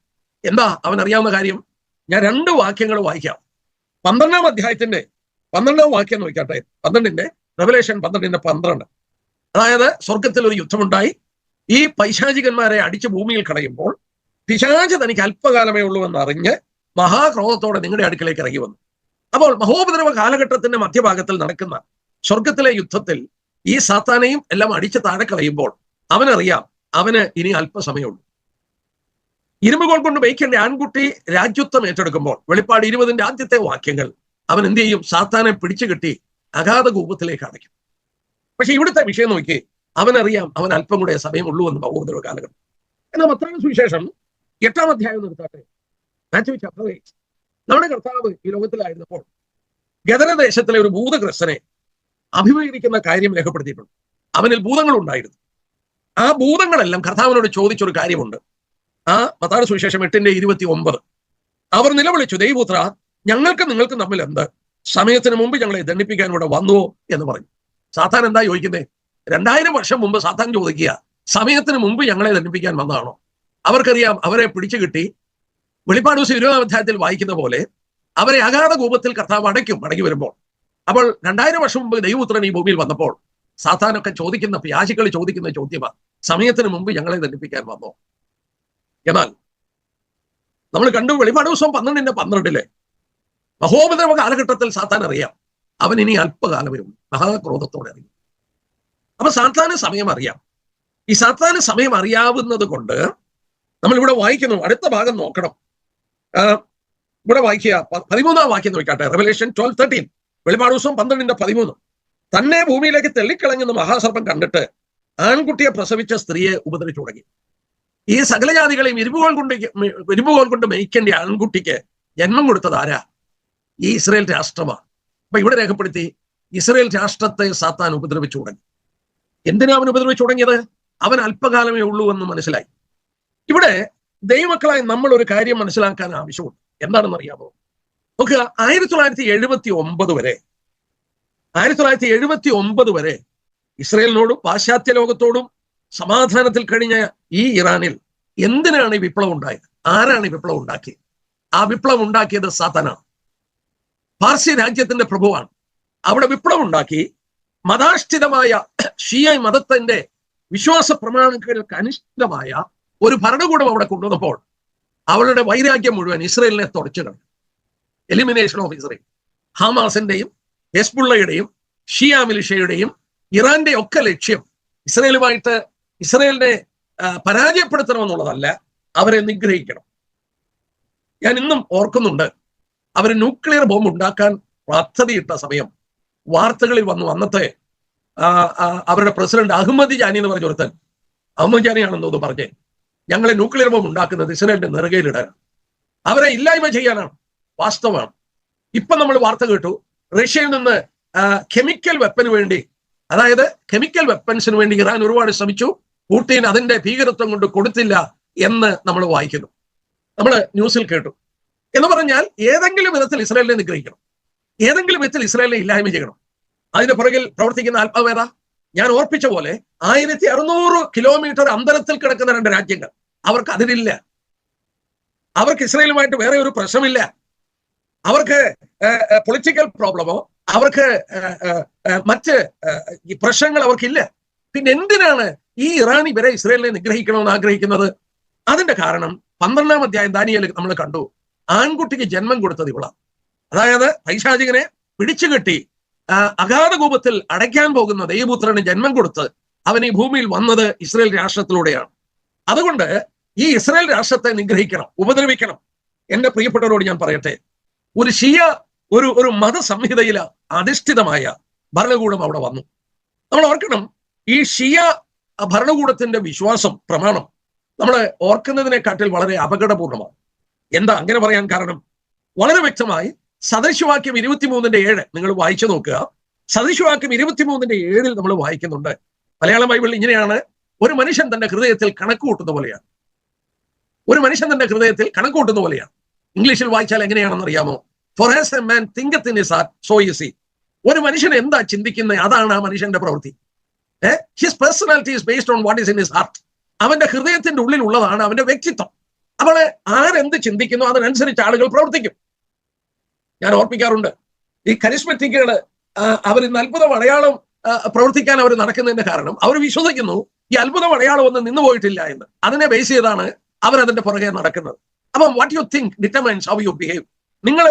Speaker 3: എന്താ അവൻ അറിയാവുന്ന കാര്യം? ഞാൻ 2 വാക്യങ്ങൾ വായിക്കാം. 12-ാം അധ്യായത്തിന്റെ 12-ാം വാക്യം നോക്കട്ടെ. 12 റെവലേഷൻ 12:12. അതായത് സ്വർഗത്തിൽ ഒരു യുദ്ധമുണ്ടായി. ഈ പൈശാചികന്മാരെ അടിച്ച് ഭൂമിയിൽ കളയുമ്പോൾ പിശാച് തനിക്ക് അല്പകാലമേ ഉള്ളൂ എന്ന് അറിഞ്ഞ് മഹാക്രോധത്തോടെ നിങ്ങളുടെ അടുക്കലേക്ക് ഇറങ്ങി വന്നു. അപ്പോൾ മഹോപദ്രവ കാലഘട്ടത്തിന്റെ മധ്യഭാഗത്തിൽ നടക്കുന്ന സ്വർഗത്തിലെ യുദ്ധത്തിൽ ഈ സാത്താനെയും എല്ലാം അടിച്ച് താഴെ കളയുമ്പോൾ അവനറിയാം അവന് ഇനി അല്പസമയമുള്ളൂ. ഇരുമ്പുകോൽ കൊണ്ട് മേയ്ക്കേണ്ട ആൺകുട്ടി രാജ്യത്വം ഏറ്റെടുക്കുമ്പോൾ വെളിപ്പാട് 20 ആദ്യത്തെ വാക്യങ്ങൾ അവൻ എന്ത് ചെയ്യും? സാത്താനെ പിടിച്ചു കെട്ടി അഗാധ കൂപത്തിലേക്ക് അടയ്ക്കും. പക്ഷെ ഇവിടുത്തെ വിഷയം നോക്കി, അവനറിയാം അവൻ അല്പം കൂടെ സമയമുള്ളൂ എന്ന് മഹോപദ്രവ കാലഘട്ടം. എന്നാൽ മത്തായി സുവിശേഷം 8-ാം അധ്യായം നിർത്താട്ടെ. Matthew chapter 8. നമ്മുടെ കർത്താവ് ഈ ലോകത്തിലായിരുന്നപ്പോൾ ഗദരദേശത്തിലെ ഒരു ഭൂതഗ്രസ്തനെ അഭിമുഖീകരിക്കുന്ന കാര്യം രേഖപ്പെടുത്തിയിട്ടുണ്ട്. അവനിൽ ഭൂതങ്ങൾ ഉണ്ടായിരുന്നു. ആ ഭൂതങ്ങളെല്ലാം കർത്താവിനോട് ചോദിച്ചൊരു കാര്യമുണ്ട്. ആ മത്തായി സുവിശേഷം 8:29. അവർ നിലവിളിച്ചു, ദൈവപുത്ര, ഞങ്ങൾക്ക് നിങ്ങൾക്ക് തമ്മിൽ എന്ത്? സമയത്തിന് മുമ്പ് ഞങ്ങളെ ദണ്ഡിപ്പിക്കാൻ ഇവിടെ വന്നുവോ എന്ന് പറഞ്ഞു. സാത്താൻ എന്താ ചോദിക്കുന്നത്? 2000 വർഷം മുമ്പ് സാത്താൻ ചോദിക്കുക, സമയത്തിന് മുമ്പ് ഞങ്ങളെ ദണ്ഡിപ്പിക്കാൻ വന്നതാണോ? അവർക്കറിയാം അവരെ പിടിച്ചു കിട്ടി. വെളിപ്പാട് 20-ാം അധ്യായത്തിൽ വായിക്കുന്ന പോലെ അവരെ അഗാധ കൂപത്തിൽ കർത്താവ് അടയ്ക്കും മടങ്ങി വരുമ്പോൾ. അപ്പോൾ 2000 വർഷം മുമ്പ് ദൈവപുത്രൻ ഈ ഭൂമിയിൽ വന്നപ്പോൾ സാത്താനൊക്കെ ചോദിക്കുന്ന, പിശാചുക്കൾ ചോദിക്കുന്ന ചോദ്യമാണ്, സമയത്തിന് മുമ്പ് ഞങ്ങളെ ദണ്ഡിപ്പിക്കാൻ വന്നോ? എന്നാൽ നമ്മൾ കണ്ടു വെളിപ്പാട് 12:12 മഹോപദ്രവ കാലഘട്ടത്തിൽ സാത്താൻ അറിയാം അവൻ ഇനി അല്പകാലമേ ഉള്ളൂ. മഹാക്രോധത്തോടെ അറിയാം. അപ്പൊ സാത്താന് സമയം അറിയാം. ഈ സാത്താന് സമയം അറിയാവുന്നത് കൊണ്ട് നമ്മൾ ഇവിടെ വായിക്കുന്നു. അടുത്ത ഭാഗം നോക്കണം. ഇവിടെ വായിക്കുക. 13-ാം വാക്യം നോക്കട്ടെ. റെവലേഷൻ 12:13. വെളിപ്പാട് 12:13. തന്നെ ഭൂമിയിലേക്ക് തെള്ളിക്കളഞ്ഞെന്ന് മഹാസർപ്പം കണ്ടിട്ട് ആൺകുട്ടിയെ പ്രസവിച്ച സ്ത്രീയെ ഉപദ്രവിച്ചു തുടങ്ങി. ഈ സകലജാതികളെയും ഇരുമ്പുകോൽ കൊണ്ട് മേയ്ക്കേണ്ട ആൺകുട്ടിക്ക് ജന്മം കൊടുത്തത് ആരാ? ഈ ഇസ്രയേൽ രാഷ്ട്രമാണ്. അപ്പൊ ഇവിടെ രേഖപ്പെടുത്തി, ഇസ്രയേൽ രാഷ്ട്രത്തെ സാത്താൻ ഉപദ്രവിച്ചു തുടങ്ങി. എന്തിനാ അവൻ ഉപദ്രവിച്ചു തുടങ്ങിയത്? അവൻ അല്പകാലമേ ഉള്ളൂ എന്ന് മനസ്സിലായി. ഇവിടെ ദൈവമക്കളായി നമ്മൾ ഒരു കാര്യം മനസ്സിലാക്കാൻ ആവശ്യമുണ്ട്. എന്താണെന്ന് അറിയാമോ? നോക്കുക, 1979 വരെ ഇസ്രയേലിനോടും പാശ്ചാത്യ ലോകത്തോടും സമാധാനത്തിൽ കഴിഞ്ഞ ഈ ഇറാനിൽ എന്തിനാണ് ഈ വിപ്ലവം ഉണ്ടായത്? ആരാണ് ഈ വിപ്ലവം ഉണ്ടാക്കിയത്? ആ വിപ്ലവം ഉണ്ടാക്കിയത് സാത്താനാണ്. പാർസി രാജ്യത്തിന്റെ പ്രഭുവാണ്. അവിടെ വിപ്ലവം ഉണ്ടാക്കി മതാഷ്ഠിതമായ ഷിയ മതത്തിന്റെ വിശ്വാസ പ്രമാണങ്ങൾക്ക് അനിഷ്ഠിതമായ ഒരു ഭരണകൂടം അവിടെ കൊണ്ടുവന്നപ്പോൾ അവരുടെ വൈരാഗ്യം മുഴുവൻ ഇസ്രയേലിനെ തുടച്ചു കളഞ്ഞു. Elimination of Israel. ഹമാസിന്റെയും ഹെസ്ബുള്ളയുടെയും ഷിയ മിലിഷ്യയുടെയും ഇറാന്റെ ഒക്കെ ലക്ഷ്യം ഇസ്രയേലിനെ പരാജയപ്പെടുത്തണമെന്നുള്ളതല്ല, അവരെ നിഗ്രഹിക്കണം. ഞാൻ ഇന്നും ഓർക്കുന്നുണ്ട്, അവർ ന്യൂക്ലിയർ ബോംബ് ഉണ്ടാക്കാൻ പദ്ധതിയിട്ട സമയം വാർത്തകളിൽ അന്നത്തെ അവരുടെ പ്രസിഡന്റ് അഹമ്മദ് ജാനി എന്ന് പറഞ്ഞ ഒരുത്തൻ, അഹമ്മദ് ജാനിയാണെന്ന് തോന്നുന്നു, പറഞ്ഞേ ഞങ്ങളെ ന്യൂക്ലിയർ ബോംബ് ഉണ്ടാക്കുന്നത് ഇസ്രയേലിന്റെ നെറുകയിലിടാനാണ്, അവരെ ഇല്ലായ്മ ചെയ്യാനാണ്. വാസ്തവമാണ്. ഇപ്പൊ നമ്മൾ വാർത്ത കേട്ടു, റഷ്യയിൽ നിന്ന് കെമിക്കൽ വെപ്പന് വേണ്ടി, അതായത് കെമിക്കൽ വെപ്പൻസിന് വേണ്ടി ഇറാൻ ഒരുപാട് ശ്രമിച്ചു. പുടിൻ അതിന്റെ ഭീകരത്വം കൊണ്ട് കൊടുത്തില്ല എന്ന് നമ്മൾ വായിക്കുന്നു, നമ്മൾ ന്യൂസിൽ കേട്ടു. എന്ന് പറഞ്ഞാൽ ഏതെങ്കിലും വിധത്തിൽ ഇസ്രായേലിനെ നിഗ്രഹിക്കണം, ഏതെങ്കിലും വിധത്തിൽ ഇസ്രായേലിനെ ഇല്ലായ്മ ചെയ്യണം. അതിന്റെ പുറകിൽ പ്രവർത്തിക്കുന്ന ആത്മാവേദ. ഞാൻ ഓർപ്പിച്ച പോലെ 1600 കിലോമീറ്റർ അന്തരത്തിൽ കിടക്കുന്ന 2 രാജ്യങ്ങൾ, അവർക്ക് അതിരില്ല. അവർക്ക് ഇസ്രായേലുമായിട്ട് വേറെ ഒരു പ്രശ്നമില്ല. അവർക്ക് പൊളിറ്റിക്കൽ പ്രോബ്ലമോ അവർക്ക് മറ്റ് പ്രശ്നങ്ങൾ അവർക്കില്ല. പിന്നെ എന്തിനാണ് ഈ ഇറാൻ ഇവരെ ഇസ്രായേലിനെ നിഗ്രഹിക്കണമെന്ന് ആഗ്രഹിക്കുന്നത്? അതിന്റെ കാരണം 12-ാം അധ്യായം ദാനിയേൽ നമ്മൾ കണ്ടു. ആൺകുട്ടിക്ക് ജന്മം കൊടുത്തത് ഇവളാണ്. അതായത് പൈശാചികനെ പിടിച്ചുകെട്ടി അഗാധ കൂപത്തിൽ അടയ്ക്കാൻ പോകുന്ന ദൈവപുത്രന് ജന്മം കൊടുത്ത് അവൻ ഈ ഭൂമിയിൽ വന്നത് ഇസ്രായേൽ രാഷ്ട്രത്തിലൂടെയാണ്. അതുകൊണ്ട് ഈ ഇസ്രായേൽ രാഷ്ട്രത്തെ നിഗ്രഹിക്കണം, ഉപദ്രവിക്കണം. എന്റെ പ്രിയപ്പെട്ടവരോട് ഞാൻ പറയട്ടെ, ഒരു ഷിയ ഒരു മതസംഹിതയിൽ അധിഷ്ഠിതമായ ഭരണകൂടം അവിടെ വന്നു. നമ്മൾ ഓർക്കണം, ഈ ഷിയ ഭരണകൂടത്തിന്റെ വിശ്വാസം പ്രമാണം നമ്മൾ ഓർക്കുന്നതിനെക്കാട്ടിൽ വളരെ അപകടപൂർണമാണ്. എന്താ അങ്ങനെ പറയാൻ കാരണം? വളരെ വ്യക്തമായി സദൃശവാക്യം 23:7 നിങ്ങൾ വായിച്ചു നോക്കുക. സദൃശവാക്യം 23:7 നമ്മൾ വായിക്കുന്നുണ്ട്. മലയാളം ബൈബിളിൽ ഇങ്ങനെയാണ് ഒരു മനുഷ്യൻ തന്റെ ഹൃദയത്തിൽ കണക്ക് കൂട്ടുന്ന പോലെയാണ്. ഒരു മനുഷ്യൻ തന്റെ ഹൃദയത്തിൽ കണക്ക് കൂട്ടുന്ന പോലെയാണ്. ഇംഗ്ലീഷിൽ വായിച്ചാൽ എങ്ങനെയാണെന്ന് അറിയാമോ? For as a man thinketh in his heart, so is he. ഒരു മനുഷ്യൻ എന്താ ചിന്തിക്കുന്നത് അതാണ് ആ മനുഷ്യന്റെ പ്രവൃത്തി. His personality is based on what is in his heart. അവന്റെ ഹൃദയത്തിന്റെ ഉള്ളിൽ ഉള്ളതാണ് അവന്റെ വ്യക്തിത്വം. അപ്പോൾ ആരെന്ത് ചിന്തിക്കുന്നു അതിനനുസരിച്ച് ആളുകൾ പ്രവർത്തിക്കും. ഞാൻ ഓർപ്പിക്കാറുണ്ട്, ഈ കരിസ്മറ്റിക്കുകള് അവർ ഇന്ന് അത്ഭുതം അടയാളം പ്രവർത്തിക്കാൻ അവർ നടക്കുന്നതിന്റെ കാരണം അവർ വിശ്വസിക്കുന്നു ഈ അത്ഭുതം അടയാളം ഒന്നും നിന്നു പോയിട്ടില്ല എന്ന്. അതിനെ ബേസ് ചെയ്താണ് അവരതിന്റെ പുറകെ നടക്കുന്നത്. അപ്പം what you think determines how you behave. നിങ്ങൾ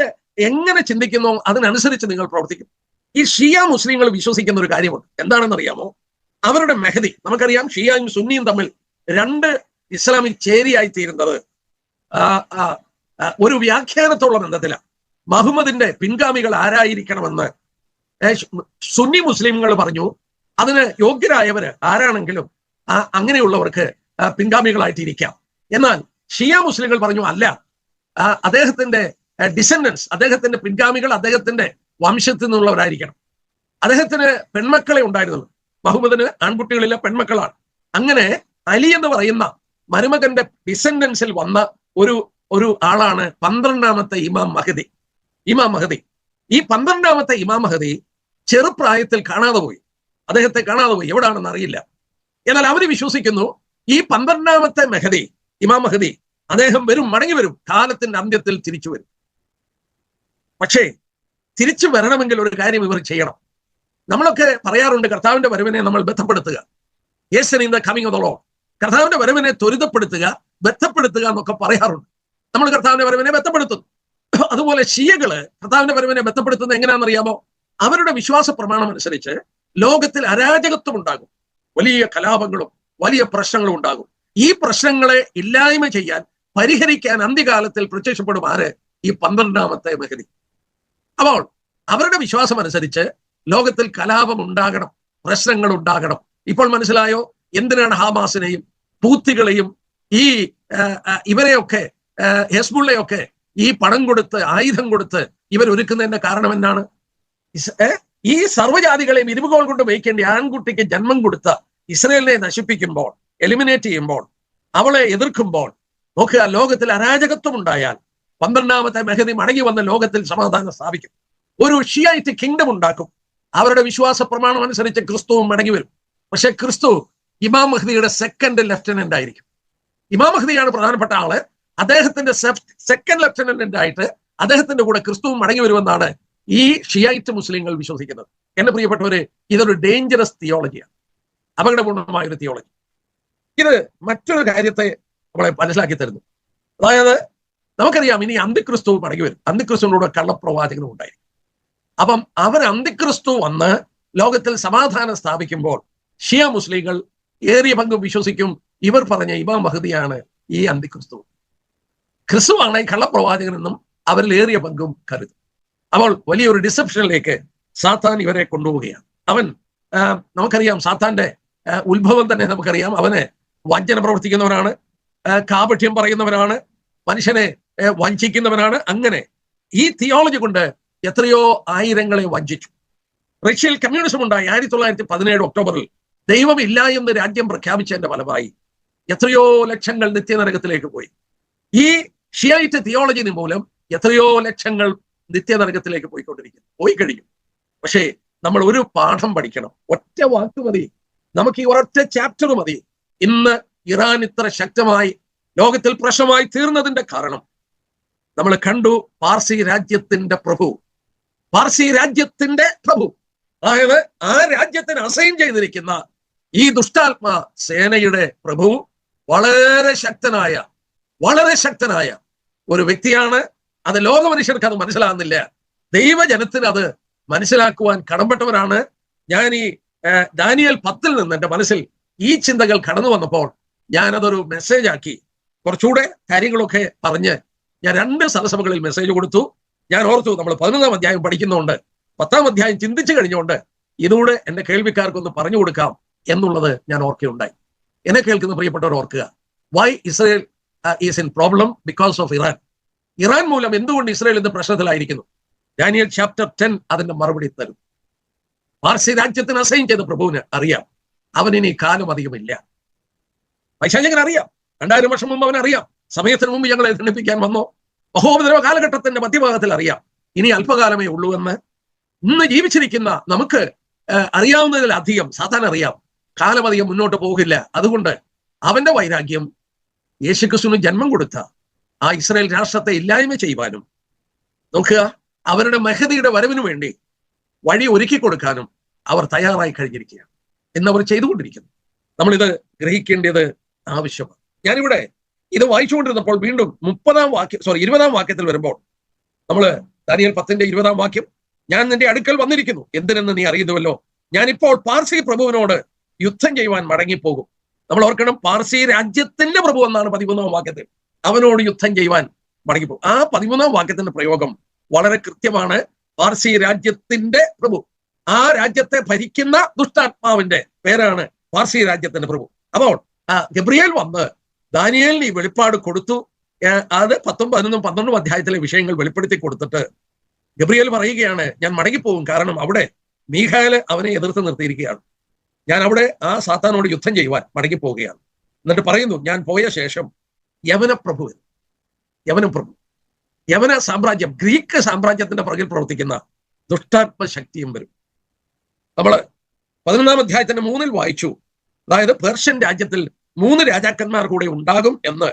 Speaker 3: എങ്ങനെ ചിന്തിക്കുന്നോ അതിനനുസരിച്ച് നിങ്ങൾ പ്രവർത്തിക്കും. ഈ ഷിയ മുസ്ലിങ്ങൾ വിശ്വസിക്കുന്ന ഒരു കാര്യമുണ്ട്. എന്താണെന്ന് അറിയാമോ? അവരുടെ മെഹദി, നമുക്കറിയാം ഷിയയും സുന്നിയും തമ്മിൽ രണ്ട് ഇസ്ലാമിക് ചേരിയായി തീരുന്നത് ഒരു വ്യാഖ്യാനത്തോളം ബന്ധത്തിലാണ്. മുഹമ്മദിന്റെ പിൻഗാമികൾ ആരായിരിക്കണമെന്ന് സുന്നി മുസ്ലിങ്ങൾ പറഞ്ഞു. അതിന് യോഗ്യരായവര് ആരാണെങ്കിലും അങ്ങനെയുള്ളവർക്ക് പിൻഗാമികളായിട്ടിരിക്കാം. എന്നാൽ ഷിയ മുസ്ലിങ്ങൾ പറഞ്ഞു അല്ല, അദ്ദേഹത്തിന്റെ ഡിസെൻഡൻസ്, അദ്ദേഹത്തിന്റെ പിൻഗാമികൾ അദ്ദേഹത്തിന്റെ വംശത്തിൽ നിന്നുള്ളവരായിരിക്കണം. അദ്ദേഹത്തിന് പെൺമക്കളെ ഉണ്ടായിരുന്നുള്ളൂ. മുഹമ്മദിന് ആൺകുട്ടികളിലെ പെൺമക്കളാണ്. അങ്ങനെ അലി എന്ന് പറയുന്ന മരുമകന്റെ ഡിസെൻഡൻസിൽ വന്ന ഒരു ആളാണ് 12ാമത്തെ ഇമാം മഹദി. ഈ 12ാമത്തെ ഇമാം മഹദി ചെറുപ്രായത്തിൽ കാണാതെ പോയി. അദ്ദേഹത്തെ കാണാതെ പോയി, എവിടാണെന്ന് അറിയില്ല. എന്നാൽ അവര് വിശ്വസിക്കുന്നു ഈ 12ാമത്തെ ഇമാം മഹദി അദ്ദേഹം മടങ്ങി വരും, കാലത്തിന്റെ അന്ത്യത്തിൽ തിരിച്ചു വരും. പക്ഷേ തിരിച്ചു വരണമെങ്കിൽ ഒരു കാര്യം ഇവർ ചെയ്യണം. നമ്മളൊക്കെ പറയാറുണ്ട് കർത്താവിന്റെ വരവിനെ നമ്മൾ ബന്ധപ്പെടുത്തുക. Yes in the coming of the lord. കർത്താവിന്റെ വരവിനെ ത്വരിതപ്പെടുത്തുക, ബന്ധപ്പെടുത്തുക എന്നൊക്കെ പറയാറുണ്ട്. നമ്മൾ കർത്താവിന്റെ വരവിനെ ബന്ധപ്പെടുത്തുന്നു. അതുപോലെ ഷിയകള് കർത്താവിന്റെ വരവിനെ ബന്ധപ്പെടുത്തുന്നത് എങ്ങനെയാണെന്നറിയാമോ? അവരുടെ വിശ്വാസ പ്രമാണം അനുസരിച്ച് ലോകത്തിൽ അരാജകത്വം ഉണ്ടാകും, വലിയ കലാപങ്ങളും വലിയ പ്രശ്നങ്ങളും ഉണ്ടാകും. ഈ പ്രശ്നങ്ങളെ ഇല്ലായ്മ ചെയ്യാൻ, പരിഹരിക്കാൻ അന്ത്യകാലത്തിൽ പ്രത്യക്ഷപ്പെടും ആര്? ഈ 12ാമത്തെ മഹദി. അപ്പോൾ അവരുടെ വിശ്വാസം അനുസരിച്ച് ലോകത്തിൽ കലാപം ഉണ്ടാകണം, പ്രശ്നങ്ങൾ ഉണ്ടാകണം. ഇപ്പോൾ മനസ്സിലായോ എന്തിനാണ് ഹമാസിനെയും പൂത്തികളെയും ഈ ഇവരെയൊക്കെ ഹെസ്ബുള്ളയൊക്കെ ഈ പണം കൊടുത്ത് ആയുധം കൊടുത്ത് ഇവരൊരുക്കുന്നതിന്റെ കാരണം എന്താണ്? ഈ സർവ്വജാതികളെയും ഇരുമ്പുകോൾ കൊണ്ട് വയ്ക്കേണ്ട ആൺകുട്ടിക്ക് ജന്മം കൊടുത്ത ഇസ്രയേലിനെ നശിപ്പിക്കുമ്പോൾ, എലിമിനേറ്റ് ചെയ്യുമ്പോൾ, അവളെ എതിർക്കുമ്പോൾ നോക്കുക, ലോകത്തിൽ അരാജകത്വം ഉണ്ടായാൽ 12ാമത്തെ മഹദി മടങ്ങി വന്ന ലോകത്തിൽ സമാധാനം സ്ഥാപിക്കും. ഒരു ഷിയൈറ്റ് കിങ്ഡം ഉണ്ടാക്കും. അവരുടെ വിശ്വാസ പ്രമാണം അനുസരിച്ച് ക്രിസ്തുവും മടങ്ങി വരും. പക്ഷെ ക്രിസ്തു ഇമാം മഹ്ദിയുടെ സെക്കൻഡ് ലെഫ്റ്റനന്റ് ആയിരിക്കും. ഇമാം മഹ്ദിയാണ് പ്രധാനപ്പെട്ട ആള്. അദ്ദേഹത്തിന്റെ സെക്കൻഡ് ലെഫ്റ്റനന്റ് ആയിട്ട് അദ്ദേഹത്തിന്റെ കൂടെ ക്രിസ്തുവും മടങ്ങി വരുമെന്നാണ് ഈ ഷിയൈറ്റ് മുസ്ലിങ്ങൾ വിശ്വസിക്കുന്നത്. എന്റെ പ്രിയപ്പെട്ടവരെ, ഇതൊരു ഡേഞ്ചറസ് തിയോളജിയാണ്, അപകടപൂർണമായ ഒരു തിയോളജി. ഇത് മറ്റൊരു കാര്യത്തെ നമ്മളെ മനസ്സിലാക്കി തരുന്നു. അതായത് നമുക്കറിയാം ഇനി അന്തിക്രിസ്തു മടങ്ങി വരും. അന്തിക്രിസ്തുവിനോട് കള്ളപ്രവാചകനും ഉണ്ടായിരിക്കും. അപ്പം അവർ അന്തിക്രിസ്തു വന്ന് ലോകത്തിൽ സമാധാനം സ്ഥാപിക്കുമ്പോൾ ഷിയ മുസ്ലിങ്ങൾ ഏറിയ പങ്കും വിശ്വസിക്കും ഇവർ പറഞ്ഞ ഇമാം മഹദിയാണ് ഈ അന്തിക്രിസ്തു. ക്രിസ്തുവാണ് ഈ കള്ളപ്രവാചകനെന്നും അവരിൽ ഏറിയ പങ്കും കരുതും. അപ്പോൾ വലിയൊരു ഡിസെപ്ഷനിലേക്ക് സാത്താൻ ഇവരെ കൊണ്ടുപോവുകയാണ്. അവൻ നമുക്കറിയാം സാത്താന്റെ ഉത്ഭവം തന്നെ നമുക്കറിയാം. അവന് വഞ്ചന പ്രവർത്തിക്കുന്നവനാണ്, കാപഠ്യം പറയുന്നവനാണ്, മനുഷ്യനെ വഞ്ചിക്കുന്നവനാണ്. അങ്ങനെ ഈ തിയോളജി കൊണ്ട് എത്രയോ ആയിരങ്ങളെ വഞ്ചിച്ചു. റഷ്യയിൽ കമ്മ്യൂണിസം ഉണ്ടായി 1917 ഒക്ടോബറിൽ. ദൈവമില്ല എന്ന് രാജ്യം പ്രഖ്യാപിച്ചതിന്റെ ഫലമായി എത്രയോ ലക്ഷങ്ങൾ നിത്യനരകത്തിലേക്ക് പോയി. ഈ ഷിയൈറ്റ് തിയോളജി മൂലം എത്രയോ ലക്ഷങ്ങൾ നിത്യനരകത്തിലേക്ക് പോയി കഴിഞ്ഞു. പക്ഷേ നമ്മൾ ഒരു പാഠം പഠിക്കണം. ഒറ്റ വാക്ക് മതി, നമുക്ക് ഈ ഒരൊറ്റ ചാപ്റ്റർ മതി. ഇന്ന് ഇറാൻ ഇത്ര ശക്തമായി ലോകത്തിൽ പ്രശ്നമായി തീർന്നതിന്റെ കാരണം നമ്മൾ കണ്ടു. പാർസി രാജ്യത്തിന്റെ പ്രഭു, അതായത് ആ രാജ്യത്തിന് അസൈൻ ചെയ്തിരിക്കുന്ന ഈ ദുഷ്ടാത്മാ സേനയുടെ പ്രഭു വളരെ ശക്തനായ ഒരു വ്യക്തിയാണ്. അത് ലോക മനുഷ്യർക്ക് അത് മനസ്സിലാകുന്നില്ല. ദൈവജനത്തിന് അത് മനസ്സിലാക്കുവാൻ കടമ്പെട്ടവരാണ്. ഞാൻ ഈ ദാനിയേൽ 10 നിന്ന് എൻ്റെ മനസ്സിൽ ഈ ചിന്തകൾ കടന്നു വന്നപ്പോൾ ഞാനതൊരു മെസ്സേജ് ആക്കി, കുറച്ചുകൂടെ കാര്യങ്ങളൊക്കെ പറഞ്ഞ് ഞാൻ 2 സദസ്സഭകളിൽ മെസ്സേജ് കൊടുത്തു. ഞാൻ ഓർത്തു നമ്മൾ 11ാം അധ്യായം പഠിക്കുന്നതുകൊണ്ട് 10ാം അധ്യായം ചിന്തിച്ചു കഴിഞ്ഞുകൊണ്ട് ഇതുകൂടെ എൻ്റെ കേൾവിക്കാർക്കൊന്ന് പറഞ്ഞു കൊടുക്കാം എന്നുള്ളത് ഞാൻ ഓർക്കുകയുണ്ടായി. എന്നെ കേൾക്കുന്ന പ്രിയപ്പെട്ടവർ ഓർക്കുക, why Israel is in problem because of Iran. Iran മൂലം എന്തുകൊണ്ട് ഇസ്രയേൽ ഇന്ന് പ്രശ്നത്തിലായിരിക്കുന്നു? ഡാനിയേൽ ചാപ്റ്റർ 10 അതിന്റെ മറുപടി തരും. പാർസി രാജ്യത്തിന് അസൈൻ ചെയ്ത പ്രഭുവിന് അറിയാം അവനിനി കാലം അധികമില്ല. പൈശാചികൻ അറിയാം, 2000 വർഷം മുമ്പ് അവനറിയാം, സമയത്തിന് മുമ്പ് ഞങ്ങളെ ധനിപ്പിക്കാൻ വന്നോ, മഹോപദ്രവ കാലഘട്ടത്തിന്റെ മധ്യഭാഗത്തിൽ അറിയാം ഇനി അല്പകാലമേ ഉള്ളൂ എന്ന്. ഇന്ന് ജീവിച്ചിരിക്കുന്ന നമുക്ക് അറിയാവുന്നതിലധികം സാത്താൻ അറിയാം കാലം അധികം മുന്നോട്ട് പോകില്ല. അതുകൊണ്ട് അവന്റെ വൈരാഗ്യം യേശുക്രിസ്തുവിന് ജന്മം കൊടുത്ത ആ ഇസ്രായേൽ രാഷ്ട്രത്തെ ഇല്ലായ്മ ചെയ്യുവാനും, നോക്കുക, അവരുടെ മെഹദിയുടെ വരവിനു വേണ്ടി വഴി ഒരുക്കി കൊടുക്കാനും അവർ തയ്യാറായി കഴിഞ്ഞിരിക്കുകയാണ്. എന്നവർ ചെയ്തുകൊണ്ടിരിക്കുന്നു. നമ്മളിത് ഗ്രഹിക്കേണ്ടത് ആവശ്യമാണ്. ഞാനിവിടെ ഇത് വായിച്ചുകൊണ്ടിരുന്നപ്പോൾ വീണ്ടും 20-ാം വാക്യത്തിൽ വരുമ്പോൾ നമ്മൾ ദാനിയേൽ 10:20 വാക്യം, ഞാൻ നിന്റെ അടുക്കൽ വന്നിരിക്കുന്നു, എന്തിനെന്ന് നീ അറിയുന്നുവല്ലോ, ഞാനിപ്പോൾ പാർസി പ്രഭുവിനോട് യുദ്ധം ചെയ്യുവാൻ മടങ്ങിപ്പോകും. നമ്മൾ ഓർക്കണം, പാർസി രാജ്യത്തിന്റെ പ്രഭു എന്നാണ് 13-ാം വാക്യത്തിൽ, അവനോട് യുദ്ധം ചെയ്യുവാൻ മടങ്ങിപ്പോകും. ആ 13-ാം വാക്യത്തിന്റെ പ്രയോഗം വളരെ കൃത്യമാണ്. പാർസി രാജ്യത്തിന്റെ പ്രഭു, ആ രാജ്യത്തെ ഭരിക്കുന്ന ദുഷ്ടാത്മാവിന്റെ പേരാണ് പാർസി രാജ്യത്തിന്റെ പ്രഭു. അപ്പോൾ ഗബ്രിയേൽ വന്ന് ദാനിയേലിന് ഈ വെളിപ്പാട് കൊടുത്തു. അത് 10, 11, 12 അധ്യായത്തിലെ വിഷയങ്ങൾ വെളിപ്പെടുത്തി കൊടുത്തിട്ട് ഗബ്രിയേൽ പറയുകയാണ്, ഞാൻ മടങ്ങിപ്പോകും, കാരണം അവിടെ മീഖായേൽ അവനെ എതിർത്ത് നിർത്തിയിരിക്കുകയാണ്, ഞാൻ അവിടെ ആ സാത്താനോട് യുദ്ധം ചെയ്യുവാൻ മടങ്ങിപ്പോവുകയാണ്. എന്നിട്ട് പറയുന്നു, ഞാൻ പോയ ശേഷം യവന പ്രഭു, യവന സാമ്രാജ്യം, ഗ്രീക്ക് സാമ്രാജ്യത്തിന്റെ പുറകിൽ പ്രവർത്തിക്കുന്ന ദുഷ്ടാത്മ ശക്തിയും വരും. നമ്മള് 11-ാം അധ്യായത്തിന്റെ 3 വായിച്ചു. അതായത് പേർഷ്യൻ രാജ്യത്തിൽ 3 രാജാക്കന്മാർ കൂടെ ഉണ്ടാകും എന്ന്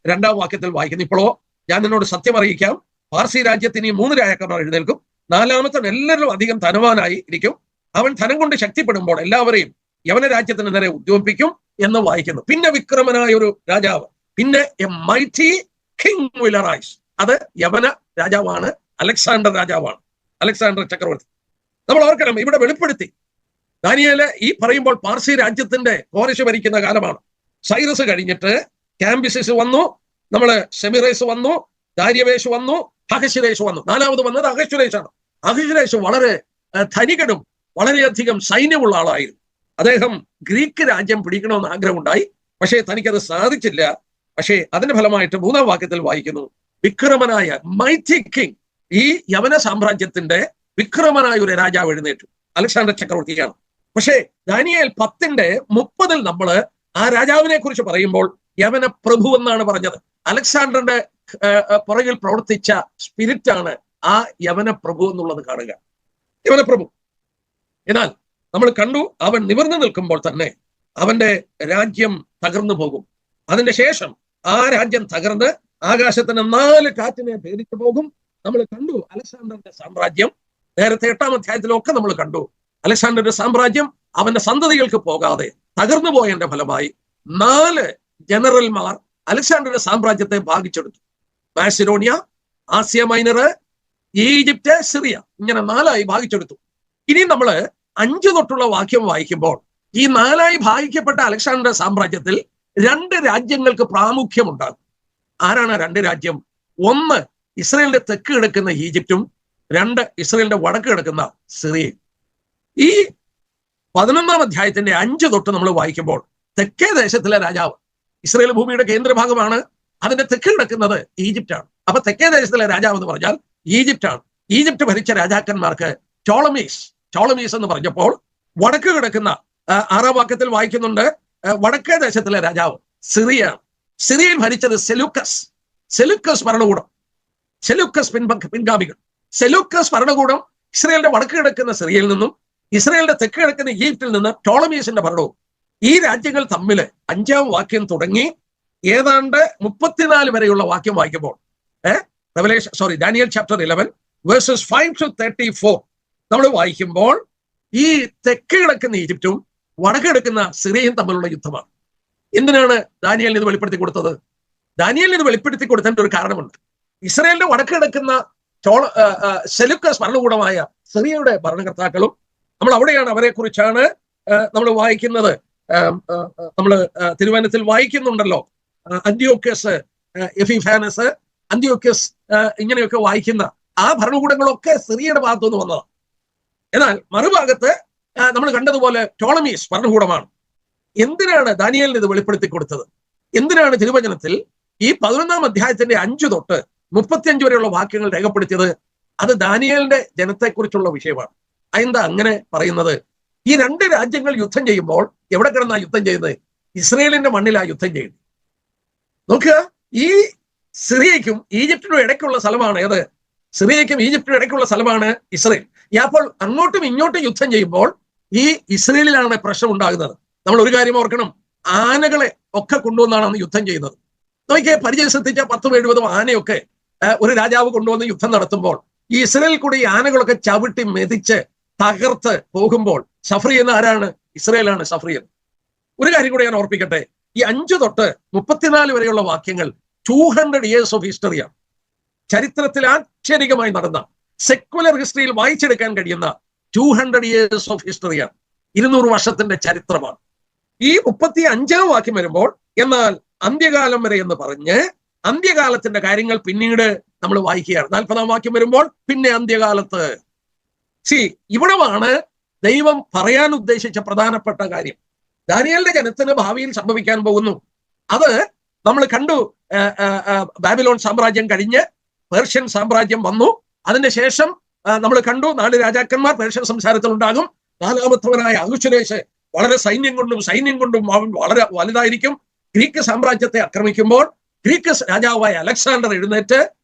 Speaker 3: 2-ാം വാക്യത്തിൽ വായിക്കുന്നു. ഇപ്പോഴോ ഞാൻ നിന്നോട് സത്യം അറിയിക്കാം, പാർസി രാജ്യത്തിന് 3 രാജാക്കന്മാർ എഴുന്നേൽക്കും, 4-ാമത്തെ എല്ലാവരും അധികം ധനവാനായി ഇരിക്കും, അവൻ ധനം കൊണ്ട് ശക്തിപ്പെടുമ്പോൾ എല്ലാവരെയും യവന രാജ്യത്തിന് നേരെ ഉദ്യോഗിപ്പിക്കും എന്ന് വായിക്കുന്നു. പിന്നെ വിക്രമനായ ഒരു രാജാവ്, പിന്നെ A mighty king will arise. അത് യവന രാജാവാണ്, അലക്സാണ്ടർ രാജാവാണ്, അലക്സാണ്ടർ ചക്രവർത്തി. നമ്മൾ ഓർക്കണം, ഇവിടെ വെളിപ്പെടുത്തി ദാനിയേല് ഈ പറയുമ്പോൾ പാർസി രാജ്യത്തിന്റെ പോരിശ് ഭരിക്കുന്ന കാലമാണ്. സൈറസ് കഴിഞ്ഞിട്ട് കാംബിസിസ് വന്നു, നമ്മള് സെമിറേസ് വന്നു, ദാര്യവേഷ് വന്നു, അഹശ്വേരോഷ് വന്നു. 4ാമത് വന്നത് അഹശ്വേരോഷാണ്. അഹശ്വേരോഷ് വളരെ ധനികനും വളരെയധികം സൈന്യമുള്ള ആളായിരുന്നു. അദ്ദേഹം ഗ്രീക്ക് രാജ്യം പിടിക്കണമെന്ന് ആഗ്രഹമുണ്ടായി, പക്ഷേ തനിക്കത് സാധിച്ചില്ല. പക്ഷേ അതിന്റെ ഫലമായിട്ട് 3-ാം വാക്യത്തിൽ വായിക്കുന്നു, വിക്രമനായ മൈറ്റി കിങ്, ഈ യവന സാമ്രാജ്യത്തിന്റെ വിക്രമനായ ഒരു രാജാവ് എഴുന്നേറ്റു, അലക്സാണ്ടർ ചക്രവർത്തിയാണ്. പക്ഷേ ദാനിയേൽ 10:30 നമ്മള് ആ രാജാവിനെ കുറിച്ച് പറയുമ്പോൾ യവന പ്രഭു എന്നാണ് പറഞ്ഞത്. അലക്സാണ്ടറിന്റെ പുറകിൽ പ്രവർത്തിച്ച സ്പിരിറ്റാണ് ആ യവന പ്രഭു എന്നുള്ളത് കാണുക, യവന പ്രഭു. എന്നാൽ നമ്മൾ കണ്ടു, അവൻ നിവർന്നു നിൽക്കുമ്പോൾ തന്നെ അവന്റെ രാജ്യം തകർന്നു പോകും. അതിന്റെ ശേഷം ആ രാജ്യം തകർന്ന് ആകാശത്തിന് 4 കാറ്റിനെ ഭേദിച്ചു പോകും. നമ്മൾ കണ്ടു അലക്സാണ്ടറിന്റെ സാമ്രാജ്യം, നേരത്തെ 8-ാം അധ്യായത്തിലൊക്കെ നമ്മൾ കണ്ടു അലക്സാണ്ടറിന്റെ സാമ്രാജ്യം അവന്റെ സന്തതികൾക്ക് പോകാതെ തകർന്നു പോയതിന്റെ ഫലമായി 4 ജനറൽമാർ അലക്സാണ്ടറിന്റെ സാമ്രാജ്യത്തെ ഭാഗിച്ചെടുത്തു. Macedonia, Asia Minor, Egypt, Syria, ഇങ്ങനെ 4ആയി ഭാഗിച്ചെടുത്തു. ഇനി നമ്മള് 5 തൊട്ടുള്ള വാക്യം വായിക്കുമ്പോൾ ഈ 4ആയി ഭാഗിക്കപ്പെട്ട അലക്സാണ്ടർ സാമ്രാജ്യത്തിൽ 2 രാജ്യങ്ങൾക്ക് പ്രാമുഖ്യമുണ്ടാകും. ആരാണ് 2 രാജ്യം? 1 ഇസ്രയേലിന്റെ തെക്ക് കിടക്കുന്ന ഈജിപ്തും, 2 ഇസ്രയേലിന്റെ വടക്ക് കിടക്കുന്ന സിറിയയും. ഈ 11-ാം അധ്യായത്തിന്റെ 5 തൊട്ട് നമ്മൾ വായിക്കുമ്പോൾ തെക്കേ ദേശത്തിലെ രാജാവ്, ഇസ്രയേൽ ഭൂമിയുടെ കേന്ദ്രഭാഗമാണ്, അതിന്റെ തെക്ക് കിടക്കുന്നത് ഈജിപ്റ്റാണ്. അപ്പൊ തെക്കേ ദേശത്തിലെ രാജാവ് എന്ന് പറഞ്ഞാൽ ഈജിപ്റ്റാണ്. ഈജിപ്റ്റ് ഭരിച്ച രാജാക്കന്മാർക്ക് ടോളമീസ് എന്ന് പറഞ്ഞപ്പോൾ വടക്ക് കിടക്കുന്ന 6-ാം വാക്യത്തിൽ വായിക്കുന്നുണ്ട്, വടക്കേ ദേശത്തിലെ രാജാവ് സിറിയയാണ്. സിറിയയിൽ ഭരിച്ചത് സെലൂക്കസ് ഭരണകൂടം, സെലൂക്കസ് പിൻഗാമികൾ. സെലൂക്കസ് ഭരണകൂടം ഇസ്രയേലിന്റെ വടക്ക് കിടക്കുന്ന സിറിയയിൽ നിന്നും ഇസ്രയേലിന്റെ തെക്ക് കിടക്കുന്ന ഈജിപ്തിൽ നിന്ന് ടോളമീസിന്റെ ഭരണവും. ഈ രാജ്യങ്ങൾ തമ്മിൽ 5-ാം വാക്യം തുടങ്ങി ഏതാണ്ട് 34 വരെയുള്ള വാക്യം വായിക്കുമ്പോൾ ഡാനിയേൽ ചാപ്റ്റർ 11 വേഴ്സസ് 5 to 34 നമ്മൾ വായിക്കുമ്പോൾ ഈ തെക്ക് കിടക്കുന്ന ഈജിപ്തും വടക്ക് കിടക്കുന്ന സിറിയയും തമ്മിലുള്ള യുദ്ധമാണ്. എന്തിനാണ് ദാനിയേലിന് ഇത് വെളിപ്പെടുത്തി കൊടുത്തത്? ദാനിയേലിന് ഇത് വെളിപ്പെടുത്തി കൊടുത്തതിന്റെ ഒരു കാരണമുണ്ട്. ഇസ്രയേലിന്റെ വടക്ക് കിടക്കുന്ന സെലൂക്കസ് ഭരണകൂടമായ സിറിയയുടെ ഭരണകർത്താക്കളും നമ്മൾ അവിടെയാണ്, അവരെ കുറിച്ചാണ് നമ്മൾ വായിക്കുന്നത്. നമ്മൾ തിരുവനന്തപുരത്തിൽ വായിക്കുന്നുണ്ടല്ലോ, അന്ത്യോക്യസ്, എഫിഫാനസ്, അന്ത്യോക്യസ്, ഇങ്ങനെയൊക്കെ വായിക്കുന്ന ആ ഭരണകൂടങ്ങളൊക്കെ സിറിയയുടെ ഭാഗത്തു നിന്ന് വന്നതാണ്. എന്നാൽ മറുഭാഗത്ത് നമ്മൾ കണ്ടതുപോലെ ടോളമീസ് ഭരണകൂടമാണ്. എന്തിനാണ് ദാനിയേലിന് ഇത് വെളിപ്പെടുത്തി കൊടുത്തത്? എന്തിനാണ് തിരുവചനത്തിൽ ഈ 11-ാം അധ്യായത്തിന്റെ 5 തൊട്ട് 35 വരെയുള്ള വാക്യങ്ങൾ രേഖപ്പെടുത്തിയത്? അത് ദാനിയേലിന്റെ ജനത്തെക്കുറിച്ചുള്ള വിഷയമാണ്. അതെന്താ അങ്ങനെ പറയുന്നത്? ഈ 2 രാജ്യങ്ങൾ യുദ്ധം ചെയ്യുമ്പോൾ എവിടെ കിടന്നാ യുദ്ധം ചെയ്യുന്നത്? ഇസ്രയേലിന്റെ മണ്ണിലാ യുദ്ധം ചെയ്യുന്നത്. നോക്കുക, ഈ സിറിയയ്ക്കും ഈജിപ്തിനും ഇടയ്ക്കുള്ള സ്ഥലമാണ് ഏത്? സിറിയയ്ക്കും ഈജിപ്തിനും ഇടയ്ക്കുള്ള സ്ഥലമാണ് ഇസ്രയേൽ. അപ്പോൾ അങ്ങോട്ടും ഇങ്ങോട്ടും യുദ്ധം ചെയ്യുമ്പോൾ ഈ ഇസ്രയേലിലാണ് പ്രശ്നം ഉണ്ടാകുന്നത്. നമ്മൾ ഒരു കാര്യം ഓർക്കണം, ആനകളെ ഒക്കെ കൊണ്ടുവന്നാണ് അന്ന് യുദ്ധം ചെയ്യുന്നത്. നോക്കിയേ, പരിചയം ശ്രദ്ധിച്ച 10-70 ആനയൊക്കെ ഒരു രാജാവ് കൊണ്ടുവന്ന് യുദ്ധം നടത്തുമ്പോൾ ഈ ഇസ്രയേൽ കൂടി ഈ ആനകളൊക്കെ ചവിട്ടി മെതിച്ച് തകർത്ത് പോകുമ്പോൾ സഫർ ചെയ്യുന്ന ആരാണ്? ഇസ്രയേലാണ് സഫർ ചെയ്യുന്നത്. ഒരു കാര്യം കൂടി ഞാൻ ഓർപ്പിക്കട്ടെ, ഈ 5 തൊട്ട് 34 വരെയുള്ള വാക്യങ്ങൾ 200 years ഓഫ് ഹിസ്റ്ററിയാണ്. ചരിത്രത്തിൽ ആശ്ചര്യമായി നടന്ന, സെക്യുലർ ഹിസ്റ്ററിയിൽ വായിച്ചെടുക്കാൻ കഴിയുന്ന 200 years ഓഫ് ഹിസ്റ്ററിയാണ്. 200 വർഷത്തിന്റെ ചരിത്രമാണ്. ഈ 35-ാം വാക്യം വരുമ്പോൾ എന്നാൽ അന്ത്യകാലം വരെ എന്ന് പറഞ്ഞ് അന്ത്യകാലത്തിന്റെ കാര്യങ്ങൾ പിന്നീട് നമ്മൾ വായിക്കുകയാണ്. 40-ാം വാക്യം വരുമ്പോൾ പിന്നെ അന്ത്യകാലത്ത്. ഇവിടമാണ് ദൈവം പറയാൻ ഉദ്ദേശിച്ച പ്രധാനപ്പെട്ട കാര്യം. ദാനിയേലിന്റെ ജനത്തിന് ഭാവിയിൽ സംഭവിക്കാൻ പോകുന്നു. അത് നമ്മൾ കണ്ടു. ബാബിലോൺ സാമ്രാജ്യം കഴിഞ്ഞ് പേർഷ്യൻ സാമ്രാജ്യം വന്നു. അതിന്റെ ശേഷം നമ്മൾ കണ്ടു 4 രാജാക്കന്മാർ പേർഷ്യൻ സംസാരത്തിൽ ഉണ്ടാകും. 4-മത്തവനായ അഹശ്വേരോശ് വളരെ സൈന്യം കൊണ്ടും അവൻ വളരെ വലുതായിരിക്കും. ഗ്രീക്ക് സാമ്രാജ്യത്തെ ആക്രമിക്കുമ്പോൾ ഗ്രീക്ക് രാജാവായ അലക്സാണ്ടർ എഴുന്നേറ്റ്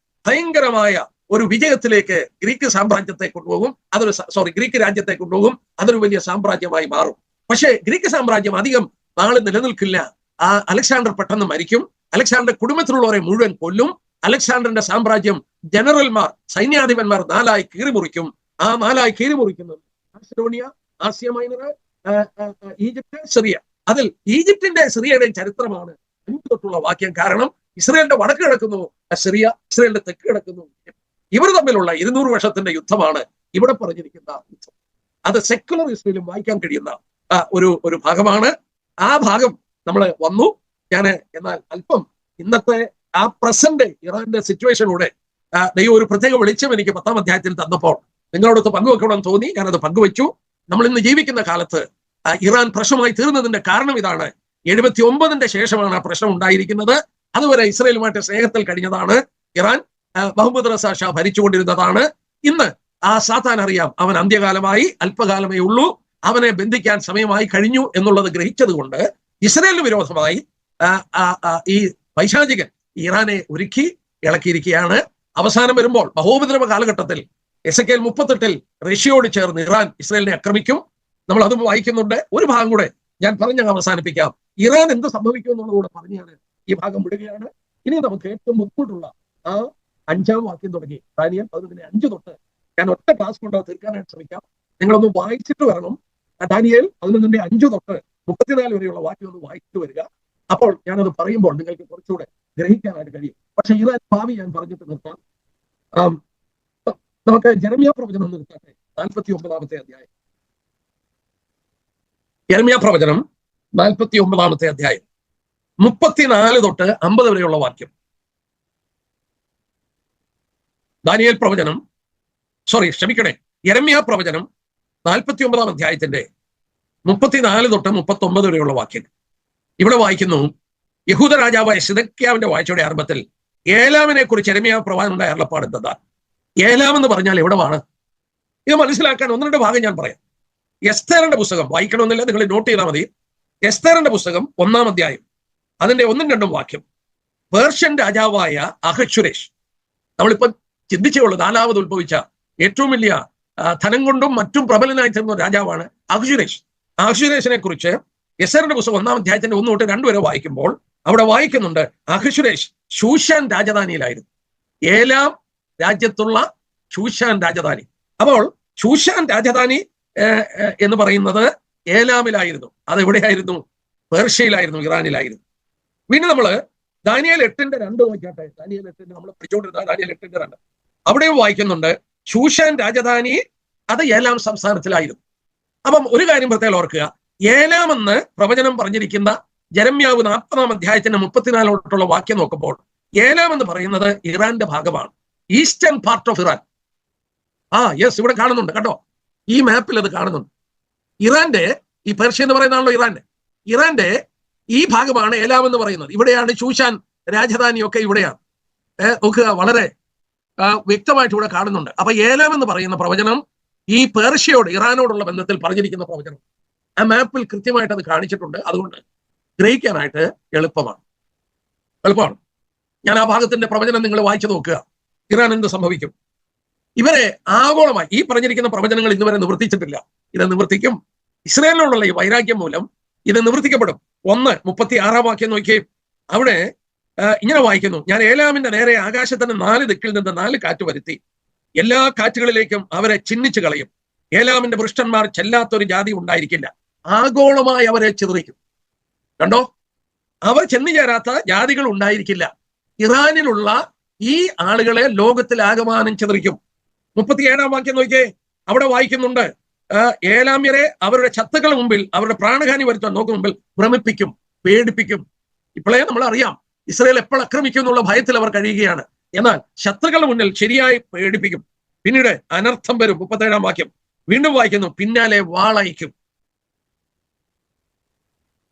Speaker 3: ഭയങ്കരമായ ഒരു വിജയത്തിലേക്ക് ഗ്രീക്ക് സാമ്രാജ്യത്തെ കൊണ്ടുപോകും. ഗ്രീക്ക് രാജ്യത്തെ കൊണ്ടുപോകും. അതൊരു വലിയ സാമ്രാജ്യമായി മാറും. പക്ഷേ ഗ്രീക്ക് സാമ്രാജ്യം അധികം നാളെ നിലനിൽക്കില്ല. അലക്സാണ്ടർ പെട്ടെന്ന് മരിക്കും. അലക്സാണ്ടർ കുടുംബത്തിലുള്ളവരെ മുഴുവൻ കൊല്ലും. അലക്സാണ്ടറിന്റെ സാമ്രാജ്യം ജനറൽമാർ, സൈന്യാധിപന്മാർ 4 കീറിമുറിക്കും. ആ 4 കീറിമുറിക്കുന്നത് Macedonia, Asia Minor, Egypt, Syria. അതിൽ ഈജിപ്തിന്റെ സിറിയയുടെയും ചരിത്രമാണ് 5 തൊട്ടുള്ള വാക്യം. കാരണം ഇസ്രയേലിന്റെ വടക്ക് കിടക്കുന്നു സിറിയ, ഇസ്രയേലിന്റെ തെക്ക് കിടക്കുന്നു. ഇവർ തമ്മിലുള്ള 200 വർഷത്തിന്റെ യുദ്ധമാണ് ഇവിടെ പറഞ്ഞിരിക്കുന്ന യുദ്ധം. അത് സെക്യുലർ ഹിസ്റ്ററിയിലും വായിക്കാൻ കഴിയുന്ന ഒരു ഭാഗമാണ്. ആ ഭാഗം നമ്മൾ വന്നു. എന്നാൽ അല്പം ഇന്നത്തെ ആ പ്രസന്റ് ഇറാന്റെ സിറ്റുവേഷനിലൂടെ ദൈവം ഒരു പ്രത്യേക വെളിച്ചം എനിക്ക് 10-ാം അധ്യായത്തിൽ തന്നപ്പോൾ നിങ്ങളോടൊത്ത് പങ്കുവെക്കണമെന്ന് തോന്നി. ഞാനത് പങ്കുവെച്ചു. നമ്മൾ ഇന്ന് ജീവിക്കുന്ന കാലത്ത് ഇറാൻ പ്രശ്നമായി തീർന്നതിന്റെ കാരണം ഇതാണ്. 79-ന്റെ ശേഷമാണ് ആ പ്രശ്നം ഉണ്ടായിരിക്കുന്നത്. അതുവരെ ഇസ്രയേലുമായിട്ട് സ്നേഹത്തിൽ കഴിഞ്ഞതാണ് ഇറാൻ. മുഹമ്മദ് റസ ഷാ ഭരിച്ചുകൊണ്ടിരുന്നതാണ്. ഇന്ന് ആ സാത്താൻ അറിയാം, അവൻ അന്ത്യകാലമായി, അല്പകാലമേ ഉള്ളൂ, അവനെ ബന്ധിക്കാൻ സമയമായി കഴിഞ്ഞു എന്നുള്ളത് ഗ്രഹിച്ചത് കൊണ്ട് ഇസ്രയേലിന് വിരോധമായി ഈ പൈശാചികൻ ഇറാനെ ഒരുക്കി ഇളക്കിയിരിക്കുകയാണ്. അവസാനം വരുമ്പോൾ മഹോപദ്രവ കാലഘട്ടത്തിൽ എസെക്കിയേൽ 38-ൽ റഷ്യയോട് ചേർന്ന് ഇറാൻ ഇസ്രയേലിനെ ആക്രമിക്കും. നമ്മൾ അതും വായിക്കുന്നുണ്ട്. ഒരു ഭാഗം കൂടെ ഞാൻ പറഞ്ഞ് അവസാനിപ്പിക്കാം. ഇറാൻ എന്ത് സംഭവിക്കും എന്നുള്ളത് കൂടെ പറഞ്ഞാണ് ഈ ഭാഗം വിടുകയാണ്. ഇനി നമുക്ക് ഏറ്റവും മുൻകൂട്ടുള്ള ആ 5-ാം വാക്യം തുടങ്ങി ദാനിയേൽ 11-5 തൊട്ട് ഞാൻ ഒറ്റ ക്ലാസ് കൊണ്ട് തീർക്കാനായിട്ട് ശ്രമിക്കാം. നിങ്ങളൊന്ന് വായിച്ചിട്ട് വരണം. ദാനിയേൽ 11-5 തൊട്ട് 34 വരെയുള്ള വാക്യം ഒന്ന് വായിച്ചിട്ട് വരിക. അപ്പോൾ ഞാനത് പറയുമ്പോൾ നിങ്ങൾക്ക് കുറച്ചുകൂടെ ഗ്രഹിക്കാനായിട്ട് കഴിയും. പക്ഷെ ഇറാൻ ഭാവി ഞാൻ പറഞ്ഞിട്ട് നിർത്താം. നമുക്ക് ജെറമ്യാ പ്രവചനം നിർത്താട്ടെ. 49-ാമത്തെ അധ്യായം. യെരമ്യാ പ്രവചനം 49-ാമത്തെ അധ്യായം 34 തൊട്ട് 50 വരെയുള്ള വാക്യം. ദാനിയേൽ പ്രവചനം യെരമ്യാ പ്രവചനം 49-ാം അധ്യായത്തിന്റെ 34 തൊട്ട് 39 വരെയുള്ള വാക്യം. ഇവിടെ വായിക്കുന്നു, യഹൂദ രാജാവായ സിദെക്കീയാവിന്റെ വാഴ്ചയുടെ ആരംഭത്തിൽ ഏലാമിനെ കുറിച്ച് യെരമ്യാ പ്രവാചകന്റെ അരുളപ്പാടുന്നത്. ഏലാം എന്ന് പറഞ്ഞാൽ എവിടമാണ്? ഇത് മനസ്സിലാക്കാൻ 1-2 ഭാഗം ഞാൻ പറയാം. എസ്തേറിന്റെ പുസ്തകം വായിക്കണമെന്നില്ല, നിങ്ങൾ നോട്ട് ചെയ്താൽ മതി. എസ്തേറിന്റെ പുസ്തകം 1-ാം അധ്യായം അതിന്റെ 1-2 വാക്യം. പേർഷ്യൻ രാജാവായ അഹശ്വേരോശ്, നമ്മളിപ്പോ ചിന്തിച്ചുള്ളൂ, 4ാമത് ഉത്ഭവിച്ച ഏറ്റവും വലിയ ധനം കൊണ്ടും മറ്റും പ്രബലനായി തീർന്ന രാജാവാണ് അഹശ്വേരോശ്. അഹശ്വേരോശിനെ കുറിച്ച് എസ്തേറിന്റെ പുസ്തകം 1-ാം അധ്യായത്തിന്റെ 1 തൊട്ട് 2 വരെ വായിക്കുമ്പോൾ അവിടെ വായിക്കുന്നുണ്ട്, അഹശ്വേരോശ് ശൂശാൻ രാജധാനിയിലായിരുന്നു. ഏലാം രാജ്യത്തുള്ള ശൂശാൻ രാജധാനി. അപ്പോൾ ശൂശാൻ രാജധാനി എന്ന് പറയുന്നത് ഏലാമിലായിരുന്നു. അതെവിടെയായിരുന്നു? പേർഷ്യയിലായിരുന്നു, ഇറാനിലായിരുന്നു. പിന്നെ നമ്മള് ദാനിയേൽ 8-ന്റെ 2 നോക്കിയാട്ടെ. ദാനിയേൽ 8-ന്റെ നമ്മൾ പഠിച്ചുകൊണ്ടിരുന്ന ദാനിയേൽ 8-ന്റെ 2 അവിടെയും വായിക്കുന്നുണ്ട്, ശൂശാൻ രാജധാനി അത് ഏലാം സംസ്ഥാനത്തിലായിരുന്നു. അപ്പം ഒരു കാര്യം പ്രത്യേകം ഓർക്കുക, ഏലാം എന്ന് പ്രവചനം പറഞ്ഞിരിക്കുന്ന ജെരമ്യാവ് 40-ാം അധ്യായത്തിന്റെ 34 തൊട്ടുള്ള വാക്യം നോക്കുമ്പോൾ ഏലാം എന്ന് പറയുന്നത് ഇറാന്റെ ഭാഗമാണ്, eastern part of Iran. Yes, ഇവിടെ കാണുന്നുണ്ട് കേട്ടോ, ഈ മാപ്പിൽ അത് കാണുന്നുണ്ട്. ഇറാന്റെ ഈ പേർഷ്യ എന്ന് പറയുന്നതാണല്ലോ ഇറാന്റെ ഈ ഭാഗമാണ് ഏലാം എന്ന് പറയുന്നത്. ഇവിടെയാണ് ശൂശാൻ രാജധാനിയൊക്കെ ഇവിടെയാണ്. നോക്കുക, വളരെ വ്യക്തമായിട്ട് ഇവിടെ കാണുന്നുണ്ട്. അപ്പൊ ഏലാം എന്ന് പറയുന്ന പ്രവചനം ഈ പേർഷ്യയോട്, ഇറാനോടുള്ള ബന്ധത്തിൽ പറഞ്ഞിരിക്കുന്ന പ്രവചനം ആ മാപ്പിൽ കൃത്യമായിട്ട് അത് കാണിച്ചിട്ടുണ്ട്. അതുകൊണ്ട് ഗ്രഹിക്കാനായിട്ട് എളുപ്പമാണ്. ഞാൻ ആ ഭാഗത്തിന്റെ പ്രവചനം നിങ്ങൾ വായിച്ചു നോക്കുക. ഇറാൻ എന്ത് സംഭവിക്കും? ഇവരെ ആഗോളമായി ഈ പറഞ്ഞിരിക്കുന്ന പ്രവചനങ്ങൾ ഇന്നുവരെ നിവർത്തിച്ചിട്ടില്ല. ഇത് നിവർത്തിക്കും. ഇസ്രായേലിനോടുള്ള ഈ വൈരാഗ്യം മൂലം ഇത് നിവർത്തിക്കപ്പെടും. 1:36 വാക്യം നോക്കിയേ. അവിടെ ഇങ്ങനെ വായിക്കുന്നു, ഞാൻ ഏലാമിന്റെ നേരെ ആകാശത്തിന്റെ 4 ദിക്കിൽ നിന്ന് 4 കാറ്റ് വരുത്തി, എല്ലാ കാറ്റുകളിലേക്കും അവരെ ചിഹ്നിച്ചു കളയും. ഏലാമിന്റെ പുരുഷന്മാർ ചെല്ലാത്തൊരു ജാതി ഉണ്ടായിരിക്കില്ല. ആഗോളമായി അവരെ ചിതറിക്കും. കണ്ടോ, അവർ ചെന്നു ചേരാത്ത ജാതികൾ ഉണ്ടായിരിക്കില്ല. ഇറാനിലുള്ള ഈ ആളുകളെ ലോകത്തിലാകമാനം ചിതറിക്കും. 37 വാക്യം നോക്കിയേ. അവിടെ വായിക്കുന്നുണ്ട്, ഏലാമ്യരെ അവരുടെ ശത്രുക്കളുടെ മുമ്പിൽ, അവരുടെ പ്രാണഹാനി വരുത്താൻ നോക്കും മുമ്പിൽ ഭ്രമിപ്പിക്കും, പേടിപ്പിക്കും. ഇപ്പോഴേ നമ്മൾ അറിയാം ഇസ്രായേൽ എപ്പോൾ ആക്രമിക്കും എന്നുള്ള ഭയത്തിൽ അവർ കഴിയുകയാണ്. എന്നാൽ ശത്രുക്കളുടെ മുന്നിൽ ശരിയായി പേടിപ്പിക്കും. പിന്നീട് അനർത്ഥം വരും. 37 വാക്യം വീണ്ടും വായിക്കുന്നു, പിന്നാലെ വാളയക്കും.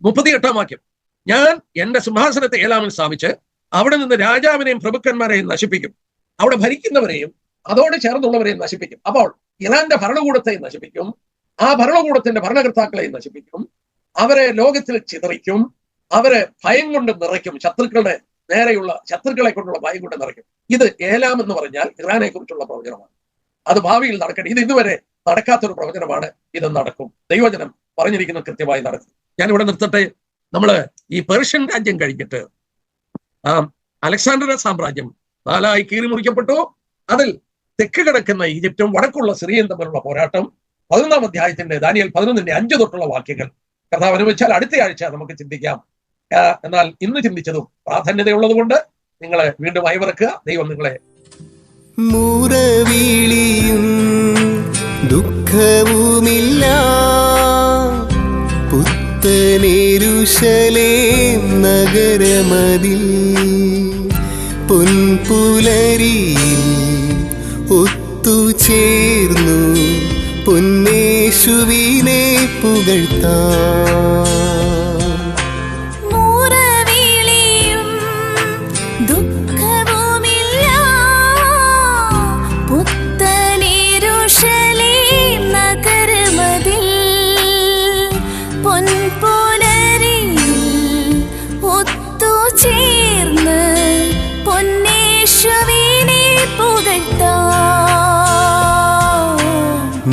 Speaker 3: 38 വാക്യം, ഞാൻ എന്റെ സിംഹാസനത്തെ ഏലാമിൽ സ്ഥാപിച്ച് അവിടെ നിന്ന് രാജാവിനെയും പ്രഭുക്കന്മാരെയും നശിപ്പിക്കും, അവിടെ ഭരിക്കുന്നവരെയും അതോടെ ചേർന്നുള്ളവരെയും നശിപ്പിക്കും. അപ്പോൾ ഇറാന്റെ ഭരണകൂടത്തെയും നശിപ്പിക്കും, ആ ഭരണകൂടത്തിന്റെ ഭരണകർത്താക്കളെയും നശിപ്പിക്കും, അവരെ ലോകത്തിൽ ചിതറിക്കും, അവരെ ഭയം കൊണ്ട് നിറയ്ക്കും. ശത്രുക്കളുടെ നേരെയുള്ള ശത്രുക്കളെ കൊണ്ടുള്ള ഭയം കൊണ്ട് നിറയ്ക്കും. ഇത് ഏലാം എന്ന് പറഞ്ഞാൽ ഇറാനെ കുറിച്ചുള്ള പ്രവചനമാണ്. അത് ഭാവിയിൽ നടക്കട്ടെ. ഇത് ഇതുവരെ നടക്കാത്തൊരു പ്രവചനമാണ്. ഇത് നടക്കും. ദൈവജനം പറഞ്ഞിരിക്കുന്നത് കൃത്യമായി നടക്കും. ഞാനിവിടെ നിർത്തട്ടെ. നമ്മള് ഈ പേർഷ്യൻ രാജ്യം കഴിഞ്ഞിട്ട് അലക്സാണ്ടർ സാമ്രാജ്യം 4 കീറി മുറിക്കപ്പെട്ടു. അതിൽ തെക്ക് കിടക്കുന്ന ഈജിപ്തും വടക്കുള്ള സിറിയയും തമ്മിലുള്ള പോരാട്ടം 11 അധ്യായത്തിന്റെ ദാനിയേൽ 11:5 തൊട്ടുള്ള വാക്യങ്ങൾ കർത്താവ് അനുവദിച്ചാൽ അടുത്ത ആഴ്ച നമുക്ക് ചിന്തിക്കാം. എന്നാൽ ഇന്ന് ചിന്തിച്ചതും പ്രാധാന്യതയുള്ളത് കൊണ്ട് നിങ്ങളെ വീണ്ടും അയവിറക്കുക. ദൈവം നിങ്ങളെ
Speaker 2: മുറവിളിയും ദുഃഖവുമില്ല, പുത്തനെരുശലേം നഗരമതിൽ പൊൻപുലരിയിൽ ഒത്തുചേർന്നു പൊന്നേശുവിനെ പുകഴ്ത്താം.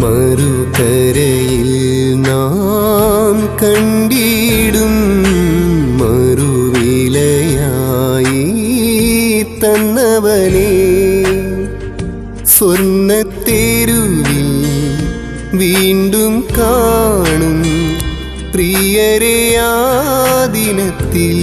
Speaker 2: മറുകരയിൽ നാം കണ്ടിടും മറുവിലയായി തന്നവനെ, സ്വർണ്ണത്തേരുവിൽ വീണ്ടും കാണും പ്രിയരെ ആ ദിനത്തിൽ.